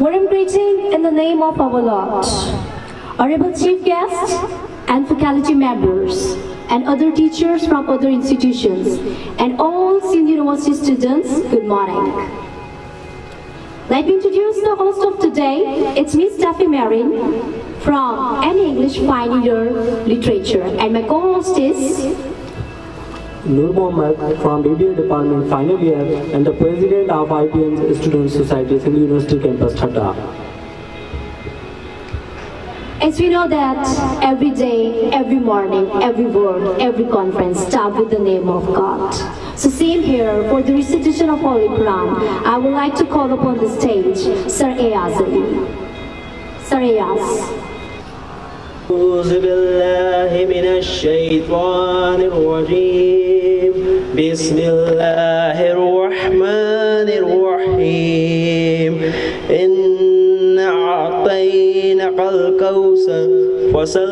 Warm greeting in the name of our Lord. Honorable Chief Guests and faculty members and other teachers from other institutions and all Sindh University students, good morning. Let me introduce the host of today. It's Miss Steffi Marin from An English Fine Year Literature, and my co-host is Nur Mohammed from BBA Department Final Year and the President of IPN Student Society, Sindh University Campus, Thatta. As we know that every day, every morning, every word, every conference starts with the name of God. So same here, for the recitation of Holy Quran, I would like to call upon the stage Sir Ayaz Ali. Sir Ayaz. أعوذ بالله من الشيطان الرجيم بسم الله الرحمن الرحيم إنا أعطيناك الكوثر فصل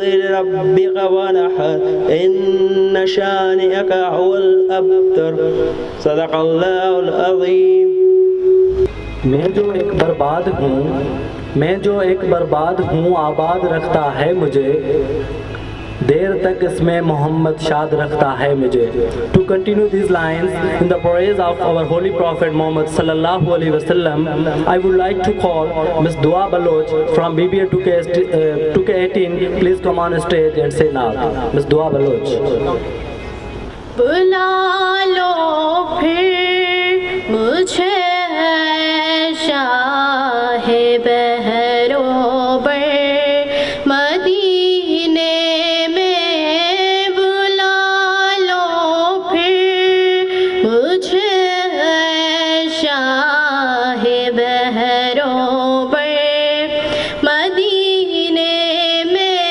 لربك وانحر إن شانئك هو الأبتر صدق الله العظيم. میں جو ایک برباد ہوں آباد رکھتا ہے مجھے دیر تک اس میں محمد شاد رکھتا ہے مجھے. To continue these lines in the praise of our holy prophet Muhammad sallallahu alaihi wasallam, I would like to call Miss Dua Baloch from BBA 2K18. Please come on stage and say now. Miss Dua Baloch. بلا لو پھر مجھے شاہ بہروبر مدینے میں بلا لو پھر مجھے شاہ بہروبر مدینے میں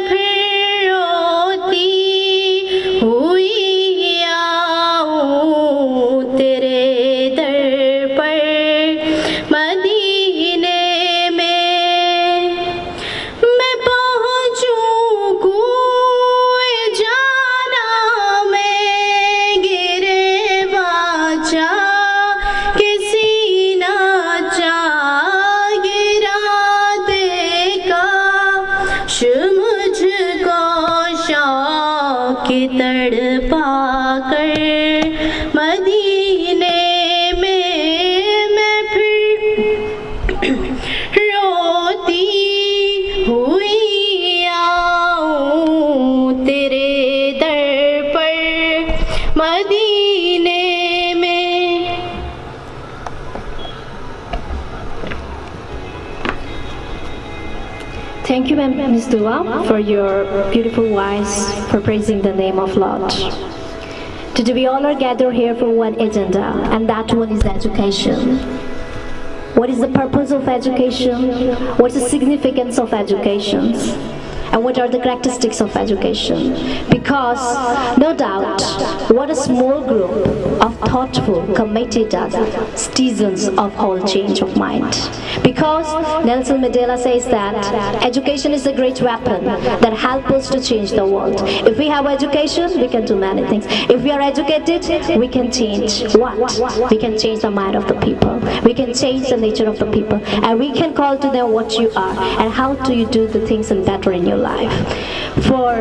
پھر روتی ہوئی آؤں تیرے در پر مدینے میں پہنچوں کوئے جانا میں گرے باچا کسی نہ چاہ گرا دے کاش مجھ کو شوق تڑپا کر مدینے میں پھر روتی ہوئی آؤں تیرے در پر مدینے میں. Thank you, Ms. Dua, for your beautiful voice for praising the name of Lord. Today we all are gathered here for one agenda, and that one is education. What is the purpose of education? What is the significance of education? And what are the characteristics of education? Because, no doubt, what a small group of thoughtful, committed citizens of whole change of mind. Because Nelson Mandela says that education is a great weapon that helps us to change the world. If we have education, we can do many things. If we are educated, we can change what? We can change the mind of the people. We can change the nature of the people. And we can call to them what you are and how do you do the things and better in your life. For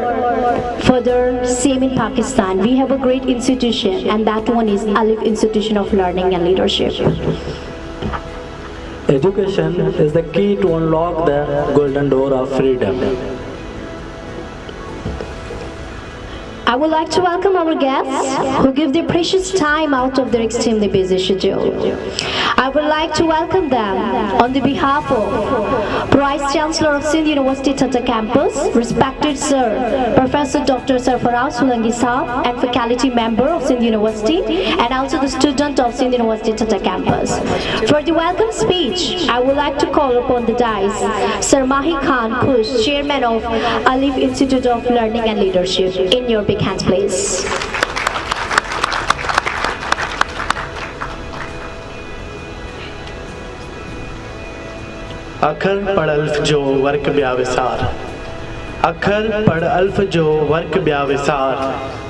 further, same in Pakistan, we have a great institution, and that one is Alif Institution of Learning and Leadership. Education is the key to unlock the golden door of freedom. I would like to welcome our guests who give their precious time out of their extremely busy schedule. I would like to welcome them on the behalf of Vice Chancellor of Sindh University Thatta Campus, respected Sir Professor Dr. Sarfaraz Solanki Saab, and faculty member of Sindh University, and also the student of Sindh University Thatta Campus. For the welcome speech, I would like to call upon the dais Sir Mahi Khan Khush, Chairman of Alif Institute of Learning and Leadership. In your big hands, please. اکھر پڑھ الف جو work بیا وسار اکھر پڑھ الف جو work بیا وسار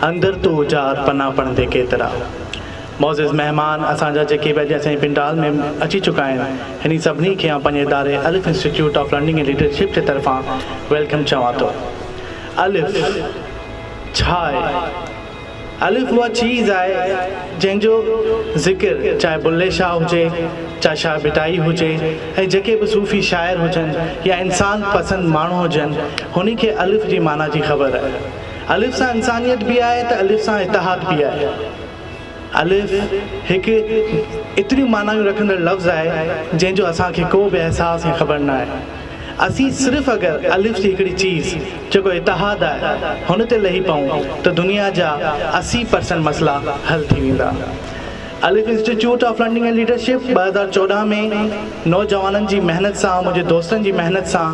اندر تو جار پنا پڑھ دے کیترا मोज़िज़ महिमान असांजा जेके बि अॼु असांजे पिंडाल में अची चुका आहिनि हिन सभिनी खे पंहिंजे इदारे Alif institute of learning and leadership जे तरफ़ां वेलकम चवां थो। अलिफ छा आहे? अलिफ उहा चीज़ आहे जंहिंजो ज़िक्र चाहे बुल्ले शाह हुजे, चाहे शाह बिटाई हुजे, ऐं जेके बि सूफ़ी शाइर हुजनि या इंसान पसंदि माण्हू हुजनि, हुन खे अलिफ जी माना जी ख़बर आहे। अलिफ सां इंसानियत बि आहे त अलिफ सां इतिहाद बि आहे। अलिफ हिकु एतिरियूं मानाऊं रखंदड़ लफ़्ज़ आहे जंहिंजो असांखे को बि अहसासु ऐं ख़बर न आहे। असीं सिर्फ़ु अगरि अलिफ जी हिकिड़ी चीज़ जेको इतिहाद आहे हुन ते लही पऊं त दुनिया जा 80% मसइला हल थी वेंदा। अलिफ institute of learning and leadership 2014 में नौजवाननि जी महिनत सां, मुंहिंजे दोस्तनि जी महिनत सां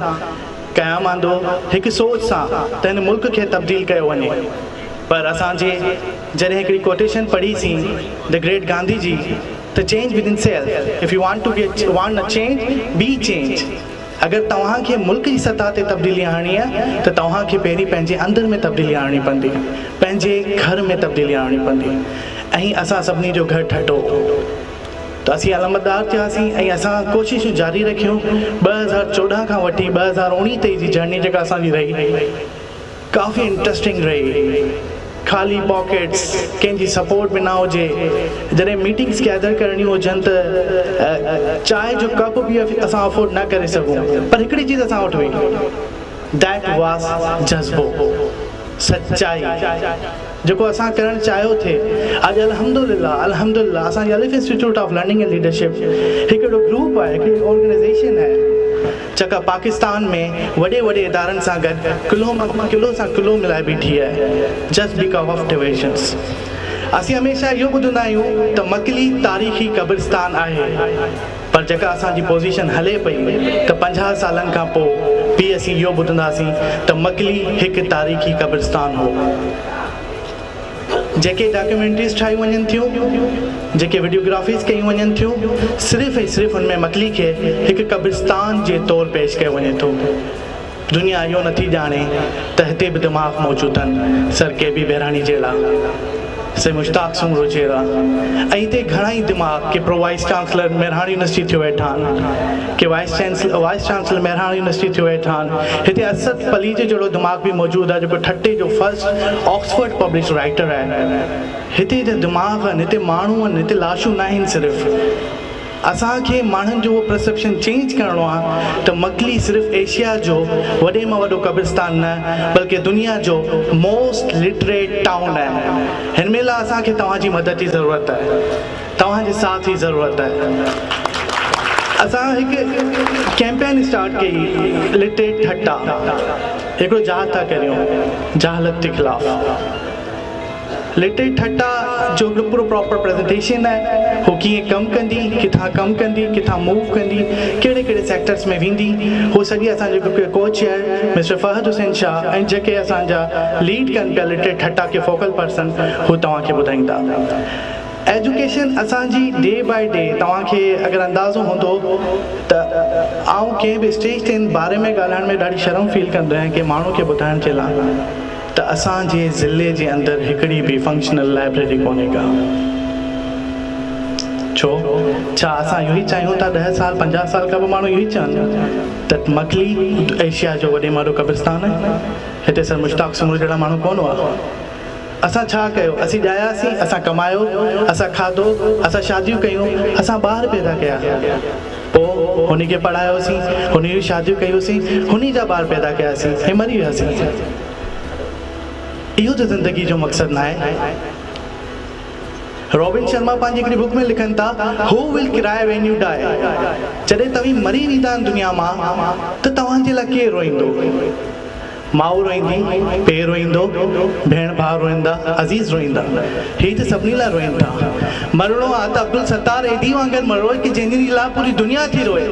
क़यामु आंदो, हिकु सोच सां त हिन मुल्क खे तब्दील कयो वञे। पर असांजे जॾहिं हिकिड़ी quotation पढ़ीसीं the great Gandhi ji, त change with in self, if you want a change, B change. अगरि तव्हांखे मुल्क जी सतह ते तब्दीली आणणी आहे त तव्हांखे पहिरीं पंहिंजे अंदरि में तब्दीली आणणी पवंदी, पंहिंजे घर में तब्दीली आणणी पवंदी। ऐं असां सभिनी जो घर ठठो त असीं अलमदार थियासीं ऐं असां कोशिशूं जारी रखियूं। 2014 खां वठी 2019 जी जर्नी जेका असांजी रही काफ़ी इंट्रस्टिंग रही। ख़ाली पॉकेट्स, कंहिंजी सपोर्ट बि न हुजे, जॾहिं मीटिंग्स गैदर करणी हुजनि त चांहि जो कप बि असां अफोर्ड न करे सघूं, पर हिकिड़ी चीज़ असां वटि हुई, दैट वाज़ जज़्बो, सच्चाई, जेको असां करणु चाहियो थे। अॼु अल्हम्दुलिल्लाह असांजी अलिफ institute of learning and leadership हिकिड़ो ग्रुप आहे, हिकिड़ी ऑर्गेनाइज़ेशन आहे जेका पाकिस्तान में वॾे वॾे इदारनि सां गॾु किलो सां किलो मिलाए बीठी आहे, जस्ट बिकॉज ऑफ डिविजन्स। असीं हमेशह इहो ॿुधंदा आहियूं त मकली तारीख़ी क़ब्रिस्तान आहे, पर जेका असांजी पोज़ीशन हले पई त 50 सालनि खां पोइ बि असीं इहो ॿुधंदासीं त मकली हिकु तारीख़ी क़ब्रिस्तान हो। जेके डॉक्यूमेंट्रीज़ ठाही वञनि थियूं, जेके वीडियोग्राफीज़ कयूं वञनि थियूं, सिर्फ़ु ऐं सिर्फ़ु हुन में मकली खे हिकु क़ब्रिस्तान जे तौरु पेश कयो वञे थो। दुनिया इहो नथी ॼाणे त हिते बि दिमाग़ मौजूदु आहिनि, सर के बी बहिराणी जहिड़ा, से मुश्ताक सुमरो जहिड़ा, ऐं हिते घणा ई दिमाग़, के प्रो वाइस चांसलर मेहराणी यूनिवर्सिटी थियो वेठा आहिनि, के वाइस चांसलर मेहराणी यूनिवर्सिटी थियो वेठा आहिनि। हिते असद पली जे जहिड़ो दिमाग़ बि मौजूदु आहे, जेको ठटे जो फर्स्ट ऑक्सफर्ड पब्लिश राइटर आहे। हिते जा दिमाग़ आहिनि, हिते माण्हू आहिनि, हिते लाशूं न आहिनि। सिर्फ़ु असांखे माण्हुनि जो उहो परसेप्शन चेंज करिणो आहे त मकली सिर्फ़ु एशिया जो वॾे में वॾो क़ब्रिस्तान न, बल्कि दुनिया जो मोस्ट लिटरेट टाउन आहे। हिन महिल असांखे तव्हांजी मदद जी ज़रूरत आहे, तव्हांजे साथ जी ज़रूरत आहे। असां हिकु कैंपेन स्टार्ट कई, लिटरेट ठट्टा, हिकिड़ो जहाद था करियूं जहालत जे ख़िलाफ़। लिटरेट ठट्टा जो पूरो प्रॉपर प्रेज़ेंटेशन आहे, हू कीअं कमु कंदी, किथां कमु कंदी, किथां मूव कंदी, कहिड़े कहिड़े सेक्टर्स में वेंदी, हू सॼी असांजे को चेयर मिस्टर फहद हुसैन शाह ऐं जेके असांजा लीड कनि पिया लिटरेट ठट्टा के फोकल पर्सन, हू तव्हांखे ॿुधाईंदा। एजुकेशन असांजी डे बाय डे, तव्हांखे अगरि अंदाज़ो हूंदो त आउं कंहिं बि स्टेज ते बारे में ॻाल्हाइण में ॾाढी शर्म फील कंदो आहियां कि माण्हू खे ॿुधाइण जे लाइ त असांजे ज़िले जे अंदरि हिकिड़ी बि फंक्शनल लाइब्रेरी कोन्हे का। छो? छा असां इहो ई चाहियूं था 10 साल 50 साल खां पोइ माण्हू इहो ई चवनि त मकली एशिया जो वॾे में वॾो क़ब्रिस्तान आहे, हिते सर मुश्ताक सुमरो जहिड़ा माण्हू कोन हुआ। असां छा कयो? असीं ॼायासीं, असां कमायो, असां खाधो, असां शादियूं कयूं, असां ॿार पैदा कया, पोइ हुन खे पढ़ायोसीं, हुन जूं शादियूं कयोसीं, हुन जा ॿार पैदा कयासीं ऐं मरी वियासीं। इहो त ज़िंदगी जो मक़सदु न आहे। रॉबिन शर्मा पंहिंजी हिकिड़ी बुक में लिखनि था, who will cry when you die. जॾहिं तव्हीं मरी वेंदा दुनिया मां त तव्हांजे लाइ केरु रोईंदो? माउ रोईंदी, पीउ रोईंदो, भेण भाउ रोईंदा, अज़ीज़ रोईंदा, ही त सभिनी लाइ रोइनि था। मरणो आहे त अब्दुल सत्तार एदी वांगुरु मरो कि जंहिंजे लाइ पूरी दुनिया थी रोए।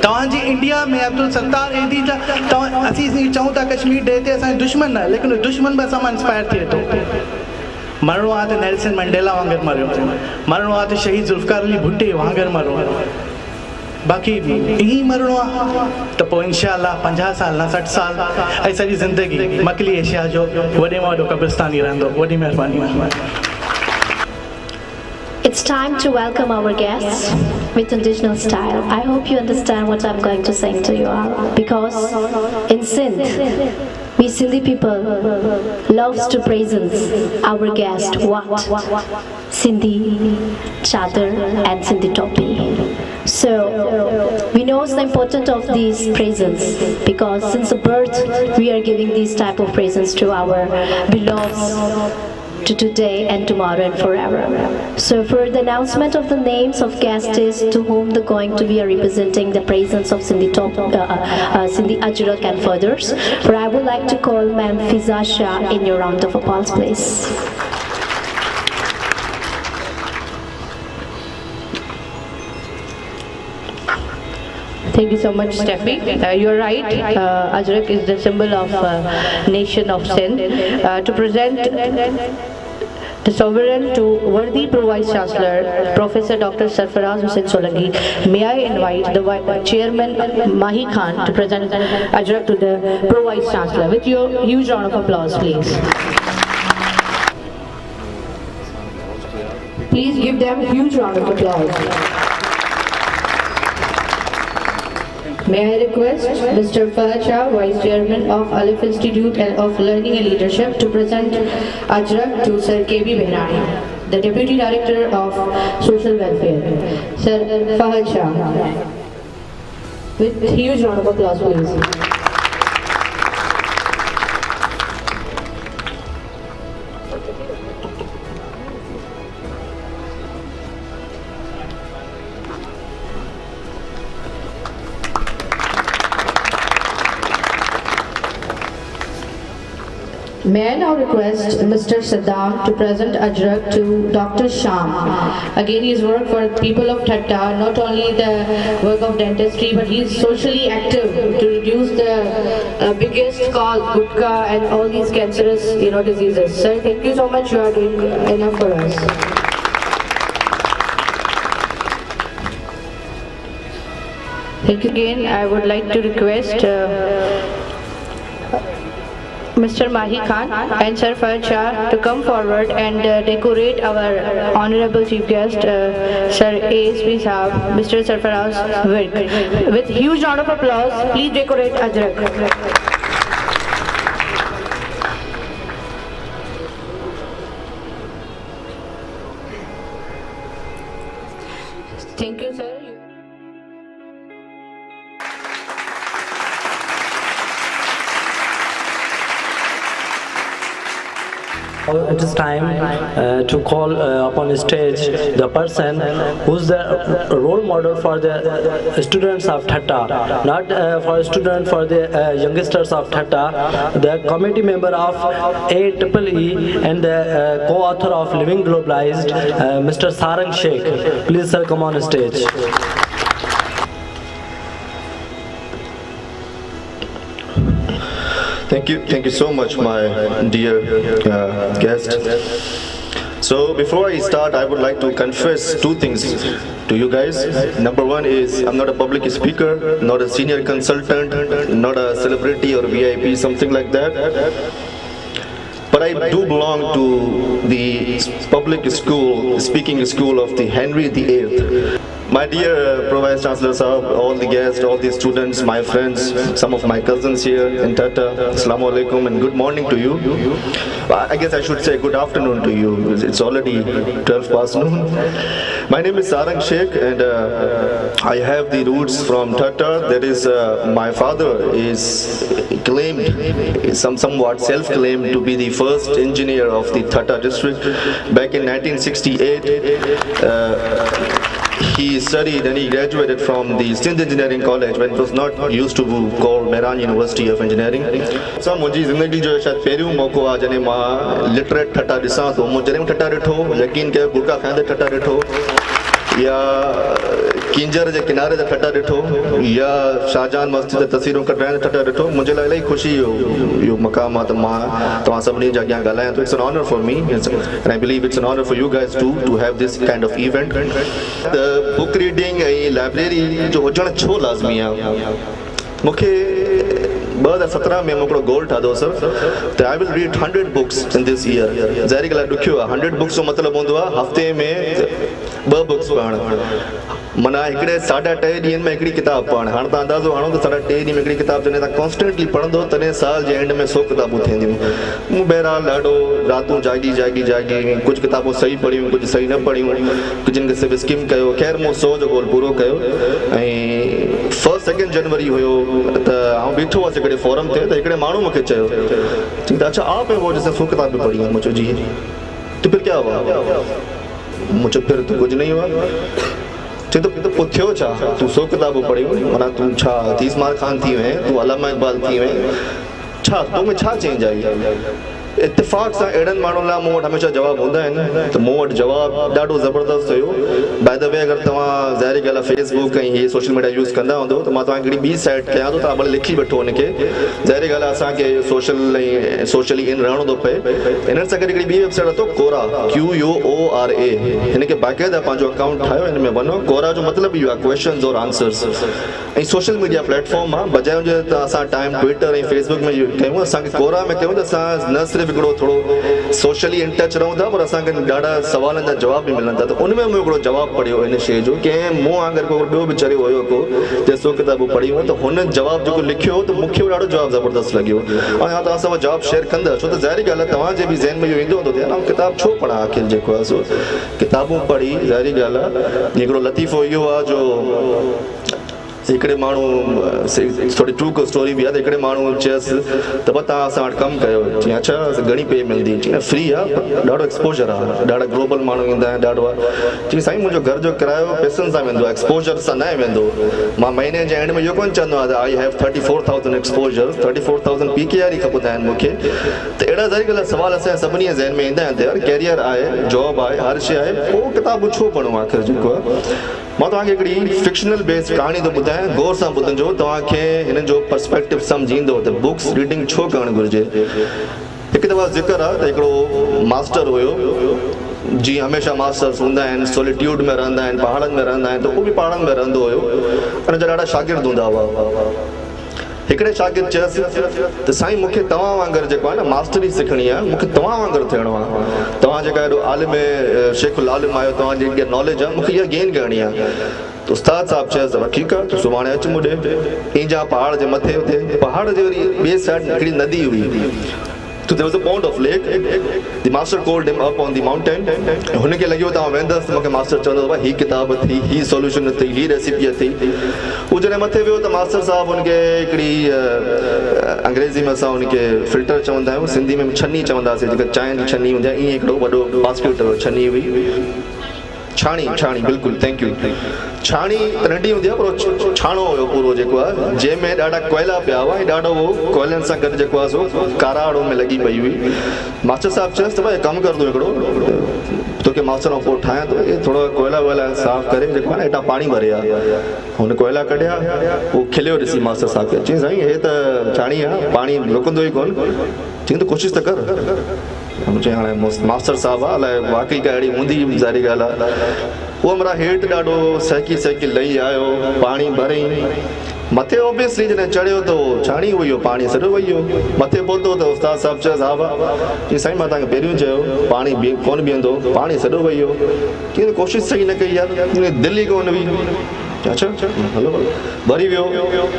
तव्हांजी इंडिया में अब्दुल सत्तार एदी तव्हां, असीं चऊं था कश्मीर डे ते असांजो दुश्मन आहे, लेकिन दुश्मन बि असां मां इंस्पायर थिए थो। मरणो आहे त नेल्सन मंडेला वांगुरु मरियो, मरणो आहे त शहीद ज़ुल्फ़िकार अली भुट्टे वांगुरु मरो, बाक़ी ईअं मरणो आहे त पोइ इंशाअल्लाह 50 साल न 60 साल ऐं सॼी ज़िंदगी मकली एशिया जो वॾे में वॾो क़ब्रिस्तान ई रहंदो। वॾी महिरबानी। It's time to welcome our guests with traditional style. I hope you understand what I'm going to sing to you all. Because in Sindh, we Sindhi people loves to present our guest what? Sindhi chadar and Sindhi topi. So we know the importance of these presents because since the birth we are giving these type of presents to our beloveds to today and tomorrow and forever. So for the announcement of the names of guests to whom they're going to be representing the presence of Sindhi Ajrak and furthers, for I would like to call Ma'am Fiza Shah in your round of applause, please. Thank you so much, Steffi. You're right. Ajrak is the symbol of nation of Sindh. To present the sovereign to worthy Pro Vice Chancellor, Professor Dr. Sarfaraz Hussain Solanki, may I invite the Chairman Mahi Khan to present Ajrak to the Pro Vice Chancellor. With your huge round of applause, please. Please give them a huge round of applause. May I request Mr. Fahad Shah, Vice Chairman of Alif Institute of Learning and Leadership, to present Ajrak to Sir K.B. Behrani, the Deputy Director of Social Welfare. Sir Fahad Shah. With a huge round of applause, please. May I now request Mr. Saddam to present Ajrak to Dr. Sham. Again, his work for people of Thatta, not only the work of dentistry, but he is socially active to reduce the biggest cause, gutka, and all these cancerous diseases. Sir, thank you so much. You are doing enough for us. Thank you again. I would like to request Mr. Mahi Khan and Sir Fahad Shah to come forward and decorate our Honorable Chief Guest, Sir ASP Saab, Mr. Sarfaraz Virk. With huge round of applause, please decorate Ajrak. Thank you, sir. It is time to call upon stage the person who's the role model for the students of Thatta, not for students, for the youngsters of Thatta, the committee member of AEEE and the co-author of Living Globalized, Mr. Sarang Sheikh. Please sir, come on stage. Thank you so much, my dear guest. So before I start, I would like to confess two things to you guys. Number one is I'm not a public speaker, not a senior consultant, not a celebrity or VIP, something like that. But I do belong to the public school, speaking school of the Henry VIII. My dear Pro Vice Chancellor Sahab, all the guests, all the students, my friends, some of my cousins here in Thatta, Assalamu alaikum and good morning to you. I guess I should say good afternoon to you. It's already 12 past noon. My name is Sarang Sheikh and I have the roots from Thatta. That is, my father is claimed, somewhat self-claimed to be the first engineer of the Thatta district. Back in 1968, he studied and he graduated from the Sindh Engineering College when it was not used to be called Mehran University of Engineering. So मुझी ज़िंदगी जो शायद पहिरियों मौक़ो आहे जॾहिं मां literate ठटा ॾिसां थो मूं जॾहिं ठटा ॾिठो यकीन कयो गुड़का खाईंदे ठटा ॾिठो या किंजर जे किनारे ते ठटा ॾिठो या शाहजहान मस्जिद ते तस्वीरूं कढाइण ठटा ॾिठो मुंहिंजे लाइ इलाही ख़ुशी इहो मक़ाम आहे त मां तव्हां सभिनी जे अॻियां ॻाल्हायां थो. It's an honor for me and I believe it's an honor for you guys too to have this kind of event. The book reading ऐं लाइब्रेरी जो हुजणु छो लाज़मी आहे मूंखे 2017 में हिकिड़ो गोल ठातो सर त I will read 100 books in this year. ज़ाहिर ॻाल्हि आहे ॾुखियो आहे, 100 बुक्स जो मतिलबु हूंदो आहे हफ़्ते में 2 बुक्स पढ़णु, माना हिकिड़े 2.5 ॾींहंनि में हिकिड़ी किताब पढ़णु। हाणे तव्हां अंदाज़ो हणो त 2.5 ॾींहं में हिकिड़ी किताब जॾहिं तव्हां कॉन्स्टेंटली पढ़ंदो तॾहिं साल जे एंड में 100 किताबूं थींदियूं। मूं बहरहाल ॾाढो रातूं जागी कुझु किताबूं सही पढ़ियूं, कुझु सही न पढ़ियूं, कुझु खे सिर्फ़ु स्किम कयो। ख़ैर मूं 100 जो गोल पूरो कयो ऐं 1 जनवरी हुयो त आउं बीठो हुअसि हिकिड़े फोरम ते, त हिकिड़े माण्हू मूंखे चयो चई त अच्छा आप है वो जिसने 100 किताबें पढ़ी हैं। मुझे जी तो फिर क्या हुआ? मुझे फिर तो कुछ नहीं हुआ। चई तो पोइ थियो छा? तूं 100 किताबूं पढ़ियूं, माना तूं छा 30 मार ख़ान थी वएं, तूं अलामा इक़बाल थी वएं, छा तो में छा चेंज आई? इत्तेफ़ाक़ सां अहिड़नि माण्हुनि लाइ मूं वटि हमेशह जवाब हूंदा आहिनि, त मूं वटि जवाबु ॾाढो ज़बरदस्त हुयो। बाय द वे अगरि तव्हां ज़ाहिर ॻाल्हि आहे फेसबुक ऐं हीअ सोशल मीडिया यूज़ कंदा हूंदो त मां तव्हांखे हिकिड़ी ॿी साइट कयां थो, तव्हां भले लिखी वठो हुनखे। ज़ाहिर ॻाल्हि आहे असांखे सोशली इन रहणो थो पए। हिन सां गॾु हिकिड़ी ॿी वेबसाइट अथव कोरा, QUORA, हिनखे बाक़ाइदा पंहिंजो अकाउंट ठाहियो, हिन में वञो। कोरा जो मतिलबु इहो आहे क्वेश्चन्स और आंसर्स, ऐं सोशल मीडिया प्लेटफॉर्म आहे। बजाए हुजे त असां टाइम ट्विटर ऐं फेसबुक में कयूं, असांखे कोरा में कयूं त असां न सिर्फ़ु हिकिड़ो थोरो सोशली इन टच रहूं था, पर असांखे ॾाढा सवालनि जा जवाब बि मिलनि था। त उनमें मूं हिकिड़ो जवाबु पढ़ियो हिन शइ जो, कंहिं मूं वांगुरु को ॿियो बि चरियो हुयो को जे 100 किताबूं पढ़ियूं, त हुन जवाबु जेको लिखियो त मूंखे ॾाढो जवाबु ज़बरदस्त लॻियो। ऐं हा तव्हां सां जवाबु शेयर कंदा, छो त ज़ाहिर ॻाल्हि आहे तव्हांजे बि ज़हन में इहो ईंदो हूंदो त किताब छो पढ़ा, आख़िर जेको आहे सो किताबूं पढ़ी। ज़ाहिर ॻाल्हि आहे हिकिड़ो लतीफ़ो इहो आहे जो हिकिड़े माण्हू थोरी ट्रू स्टोरी बि आहे, त हिकिड़े माण्हू चयसि त पोइ तव्हां असां वटि कमु कयो। चई अच्छा घणी पे मिलंदी? चई फ्री आहे, ॾाढो एक्सपोजर आहे, ॾाढा ग्लोबल माण्हू ईंदा आहिनि, ॾाढो आहे। चई साईं मुंहिंजो घर जो किरायो पैसनि सां वेंदो आहे, एक्सपोजर सां न वेंदो। मां महीने जे एंड में इहो कोन चवंदो आहियां त आई हैव 34,000 एक्सपोजर, 34,000 PKR ई खपंदा आहिनि मूंखे। त अहिड़ा ज़ाहिर ॻाल्हि सवाल असांजे सभिनी जे ज़हन में ईंदा आहिनि त यार कैरियर आहे, जॉब आहे, हर शइ आहे, पोइ किताबूं छो पढ़ूं आख़िर जेको आहे। मां तव्हांखे हिकिड़ी फिक्शनल बेस्ड कहाणी थो ॿुधायां, गौर सां ॿुधजो, तव्हांखे हिन जो पर्सपेक्टिव सम्झींदो त बुक्स रीडिंग छो करणु घुरिजे। हिकु दफ़ा ज़िक्र आहे त हिकिड़ो मास्टर हुयो, जीअं हमेशह मास्टर्स हूंदा आहिनि, सोलिट्यूड में रहंदा आहिनि, पहाड़नि में रहंदा आहिनि, त उहो बि पहाड़नि में रहंदो हुयो। हुनजा ॾाढा शागिर्द हूंदा हुआ। हिकिड़े शागिर्द चयसि त साईं मूंखे तव्हां वांगुरु जेको आहे न मास्टरी सिखणी आहे, मूंखे तव्हां वांगुरु थियणो आहे। तव्हां जेका हेॾो आलिम शेखुल आलिम आहियो, तव्हांजी जेका नॉलेज आहे मूंखे इहा गेन करणी आहे। त उस्ताद साहिबु चयसि त ठीकु आहे, तूं सुभाणे अचु मूं ॾे। ईंजा पहाड़ जे मथे, हुते पहाड़ जे वरी ॿिए साइड हिकिड़ी नदी हुई। So there was a pond of lake. The master called him up on the mountain. हुनखे लॻियो तव्हां वेंदसि त मूंखे मास्टर चवंदो भाई हीअ किताब थी, हीअ सोल्यूशन थी, हीअ रेसिपी थी। हू जॾहिं मथे वियो त मास्टर साहिबु हुनखे हिकिड़ी अंग्रेज़ी में असां हुनखे फिल्टर चवंदा आहियूं, सिंधी में छन्नी चवंदासीं, जेका चांहि जी छन्नी हूंदी आहे, ईअं हिकिड़ो वॾो बास्केट छन्नी हुई, छाणी बिल्कुलु, थैंक यू। छाणी त नंढी हूंदी आहे, पर छाणो हुयो पूरो जेको आहे, जंहिंमें ॾाढा कोयला पिया हुआ ऐं ॾाढो उहो कोयलनि सां गॾु जेको आहे सो काराड़ो में लॻी पई हुई। मास्टर साहिबु चयसि त भाई कमु कर तूं हिकिड़ो, तोखे मास्टर खां पोइ ठाहियां थो, इहे थोरो कोयला वोयला साफ़ करे जेको आहे न हेठां पाणी भरे आहे। हुन कोयला कढिया, उहो खिलियो ॾिसी मास्टर साहिब खे। चई साईं हे त छाणी आहे, पाणी रुकंदो ई कोन। चई त कोशिशि त कर। चई हाणे मास्टर साहिबु आहे, अलाए वाक़ई का अहिड़ी हूंदी, ज़ाहिरी ॻाल्हि आहे। उहो हमरा हेठि ॾाढो सहकी लही आयो, पाणी भरियईं। मथे ऑब्वियसली जॾहिं चढ़ियो त छाणी हुई, पाणी सॼो वही वियो। मथे पहुतो त उस्ताद साहिबु चयोसि हा भाउ, चई साईं मां तव्हांखे पहिरियों चयो पाणी कोन बीहंदो, पाणी सॼो वही वियो। कीअं कोशिशि सही न कई यार, दिलि ई कोन हुई। अच्छा हलो वरी वियो,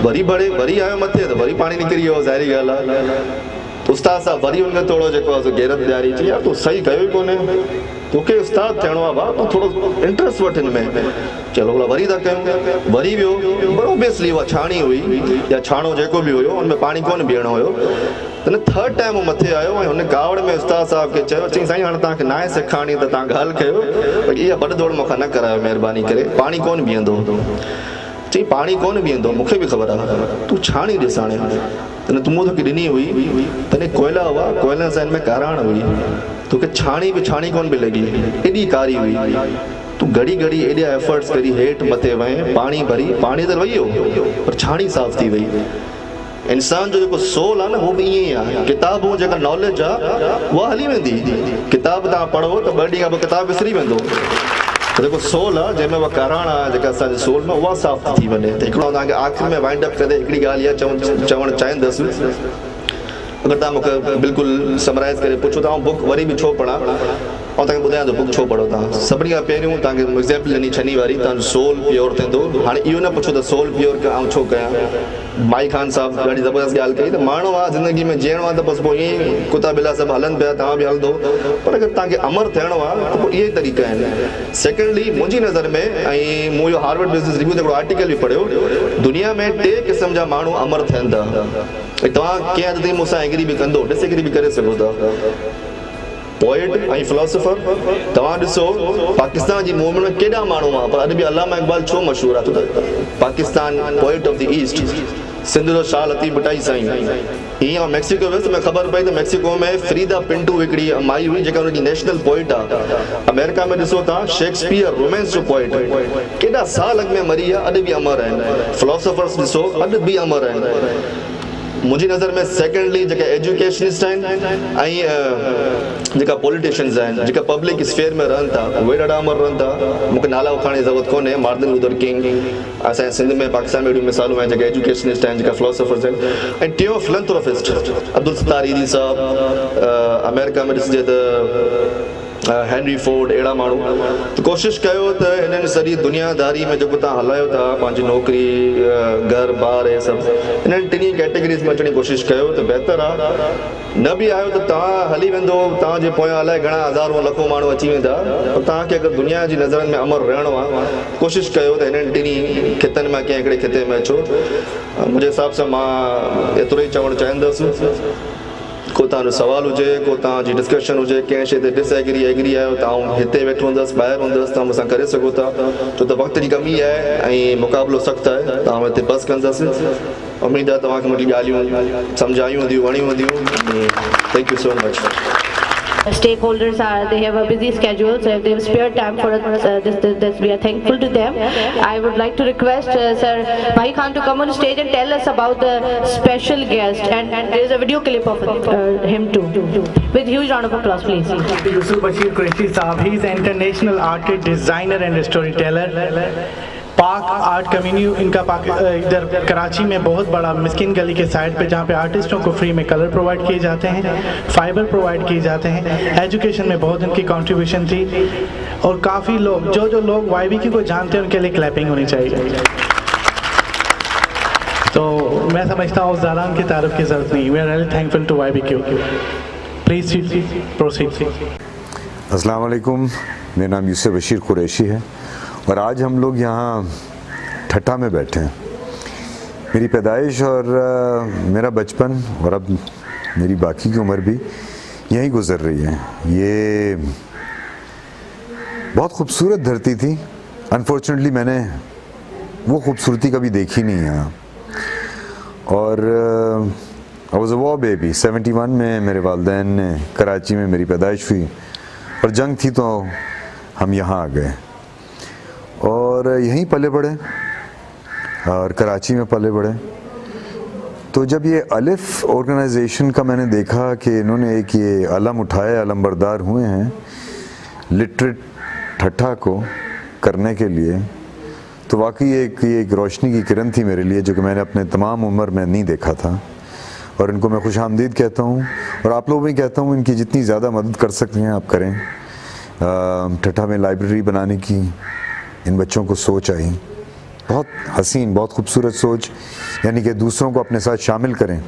वरी भरे, वरी आयो मथे त वरी पाणी निकिरी वियो, ज़ाहिरी ॻाल्हि आहे। उस्ताद साहिबु वरी हुनखे थोरो जेको आहे गैरत ॾियारी, चई यार तूं सही कयो ई कोन्हे, तोखे उस्ताद थियणो आहे भाउ, तूं थोरो इंट्रस्ट वठि हिन में। चलो वरी था कयूं, वरी वियो, पर ऑब्वियसली उहा छाणी हुई या छाणो जेको बि हुयो, हुनमें पाणी कोन बीहणो हुयो। त न थर्ड टाइम उहो मथे आयो ऐं हुन कावड़ में उस्ताद साहिब खे चयो, चई साईं हाणे तव्हांखे न आहे सेखारणी त तव्हां ॻाल्हि कयो, पर इहा भॾदौड़ मूंखां न करायो महिरबानी करे, पाणी कोन बीहंदो। चई पाणी कोन बीहंदो, मूंखे बि ख़बर आहे, तूं छाणी ॾिस हाणे। तूं तोखे ॾिनी हुई, तॾहिं कोयला हुआ, कोयलनि सां हिन में काराण हुई, तोखे छाणी बि छाणी कोन पई लॻी, एॾी कारी हुई। तूं घड़ी एॾा एफर्ट्स करी हेठि मथे वएं, पाणी भरी, पाणी त वही वियो पर छाणी साफ़ थी वई। इंसान जो जेको सोल आहे न उहो बि ईअं ई आहे। किताबूं जेका नॉलेज आहे उहा हली वेंदी, किताब तव्हां पढ़ो त 2 ॾींहं खां पोइ किताब विसरी वेंदो। त जेको सोल आहे जंहिंमें उहा काराणा जेका असांजे सोल में उहा साफ़ थी वञे। त हिकिड़ो तव्हांखे आख़िरि में वाइंड अप करे हिकिड़ी ॻाल्हि इहा चवणु चाहींदुसि, अगरि तव्हां मूंखे बिल्कुलु समराइज़ करे पुछो त बुक वरी बि छो पढ़ां, ऐं तव्हांखे ॿुधायां थो बुक छो पढ़ो तव्हां। सभिनी खां पहिरियों तव्हांखे एग्ज़ाम्पल ॾिनी छनी वारी, तव्हांजो सोल प्योर थींदो। हाणे इहो न पुछो त सोल प्योर आउं छो कयां। माई खान साहब ॾाढी ज़बरदस्त ॻाल्हि कई त माण्हू आहे ज़िंदगी में जीअणो आहे त बसि पोइ ईअं ई कुता बिला सभु हलनि पिया, तव्हां बि हलंदो, पर अगरि तव्हांखे अमर थियणो आहे त पोइ इहे ई तरीक़ा आहिनि। सेकेंडली मुंहिंजी नज़र में, ऐं मूं इहो हार्वर्ड बिज़नेस रिव्यू ते हिकिड़ो आर्टिकल बि पढ़ियो, दुनिया में 3 क़िस्म जा माण्हू अमर थियनि था। तव्हां कंहिं हद ताईं मूंसां एग्री बि कंदो, डिसएग्री बि करे सघो था। पोइट ऐं फिलोसोफर, तव्हां ॾिसो पाकिस्तान जी मूवमेंट में केॾा माण्हू आहे, पर अॼु बि अलामा इक़बाल छो मशहूरु आहे? छो त Pakistan poet of the east, Sindh जो शाह लतीफ़ भुटाई साईं। हीअं मैक्सिको वियुसि त मूंखे ख़बर पई त मैक्सिको में फ्रीदा पिंटू हिकिड़ी माई हुई जेका हुनजी नेशनल पोइट आहे। अमेरिका में ॾिसो तव्हां शेक्सपियर रोमेंस जो पोइट, केॾा साल अॻु में मरी आहे, अॼु बि अमर आहिनि। फिलोसोफर्स ॾिसो अॼु बि अमर आहिनि। मुंहिंजी नज़र में सेकेंडली जेका एजुकेशनिस्ट आहिनि ऐं जेका पॉलिटिशियंस आहिनि, जेका पब्लिक स्फेयर में रहनि था, उहे ॾाढा अमर रहनि था। मूंखे नाला उखाइण जी ज़रूरत कोन्हे, मार्टिन लूथर किंग, असांजे सिंध में पाकिस्तान में अहिड़ियूं मिसालूं आहिनि जेका एजुकेशनिस्ट आहिनि, जेका फिलोसोफर्स आहिनि। ऐं टियों फिलैंथ्रोपिस्ट अब्दुल सत्तार ईदी साहब, अमेरिका में ॾिसिजे त हेनरी फोर्ड, अहिड़ा माण्हू। त कोशिशि कयो त हिननि सॼी दुनियादारी में जेको तव्हां हलायो था, पंहिंजी नौकिरी, घर बार, इहे सभु हिननि 3 कैटेगरीज़ में अचण जी कोशिशि कयो त बहितर आहे। न बि आयो त तव्हां हली वेंदो, तव्हांजे पोयां अलाए घणा हज़ारों लखों माण्हू अची वेंदा, पर तव्हांखे अगरि दुनिया जी नज़रनि में अमर रहणो आहे, कोशिशि कयो त हिननि 3 खितनि में कंहिं हिकिड़े खिते में अचो। मुंहिंजे हिसाब सां मां एतिरो ई चवणु चाहींदुसि। को तव्हांजो सुवाल हुजे, को तव्हांजी डिस्कशन हुजे, कंहिं शइ ते डिसएग्री एग्री आहियो, तव्हां हिते वेठो हूंदसि, ॿाहिरि हूंदसि, तव्हां मूंसां करे सघो था, छो त वक़्त जी कमी आहे ऐं मुक़ाबिलो सख़्तु आहे। तव्हां हिते बसि कंदसि। उमेदु आहे तव्हांखे मुंहिंजी ॻाल्हियूं सम्झायूं हूंदियूं, वणियूं हूंदियूं। Thank you so much. Stakeholders they have a busy schedule, so if they have spare time for this, we are thankful to them. I would like to request Sir Mahi Khan to come on stage and tell us about the special guest, and there is a video clip of him too. With huge round of applause, please. Yusuf Bashir Qureshi Saab, he is an international artist, designer and storyteller. पाक art community इनका इधर कराची में बहुत बड़ा मिस्किन गली के side पे, जहाँ पे आर्टिस्टों को फ्री में कलर प्रोवाइड किए जाते हैं, फाइबर प्रोवाइड किए जाते हैं। एजुकेशन में बहुत उनकी कंट्रीब्यूशन थी, और काफ़ी लोग जो लोग YBQ को जानते हैं उनके लिए क्लैपिंग होनी चाहिए। तो मैं समझता हूँ ज़्यादा उनकी तारीफ की ज़रूरत नहीं। We are really thankful to YBQ। Please proceed. अस्सलाम वालेकुम, मेरा नाम यूसुफ बशीर कुरैशी है, और आज हम लोग यहाँ ठट्ठा में बैठे हैं। मेरी पैदाइश और मेरा बचपन और अब मेरी बाकी की उम्र भी यहीं गुज़र रही है। ये बहुत खूबसूरत धरती थी। अनफॉर्चुनेटली मैंने वो खूबसूरती कभी देखी नहीं यहाँ। और I was a war baby. 71 में मेरे वालिदैन ने कराची में मेरी पैदाइश हुई, और जंग थी तो हम यहाँ आ गए और यहीं पले बढ़े और कराची में पले बढ़े। तो जब ये अलिफ ऑर्गेनाइजेशन का मैंने देखा कि इन्होंने एक ये अलम उठाया, अलमबरदार हुए हैं लिटरेट ठट्ठा को करने के लिए, तो वाकई एक रोशनी की किरण थी मेरे लिए, जो कि मैंने अपने तमाम उम्र में नहीं देखा था। और इनको मैं खुश आमदीद कहता हूँ, और आप लोग भी कहता हूँ, इनकी जितनी ज़्यादा मदद कर सकते हैं आप करें। ठट्ठा में लाइब्रेरी बनाने की इन बच्चों को सोच आई, बहुत हसीन, बहुत खूबसूरत सोच, यानी कि दूसरों को अपने साथ शामिल करें,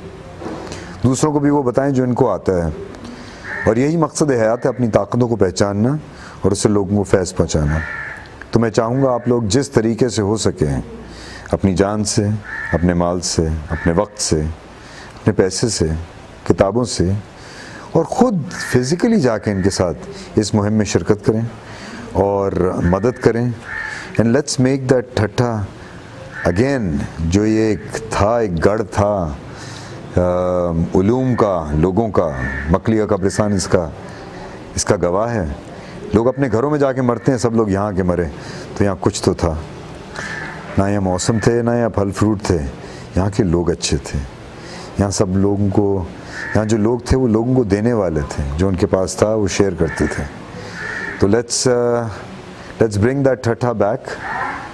दूसरों को भी वो बताएं जो इनको आता है। और यही मकसद हयात है, अपनी ताकतों को पहचानना और उससे लोगों को फैज़ पहुँचाना। तो मैं चाहूँगा आप लोग जिस तरीके से हो सके अपनी जान से, अपने माल से, अपने वक्त से, अपने पैसे से, किताबों से, और ख़ुद फिज़िकली जाके इनके साथ इस मुहिम में शिरकत करें और मदद करें। एंड लेट्स मेक दैट ठट्ठा अगेन, जो ये एक गढ़ था उलूम का, लोगों का। मकलिया कब्रिस्तान इसका गवाह है। लोग अपने घरों में जाके मरते हैं, सब लोग यहाँ के मरे, तो यहाँ कुछ तो था। ना यहाँ मौसम थे, ना यहाँ फल फ्रूट थे, यहाँ के लोग अच्छे थे। यहाँ सब लोगों को, यहाँ जो लोग थे वो लोगों को देने वाले थे, जो उनके पास था वो शेयर करते थे। तो let's let's bring that Thatta back,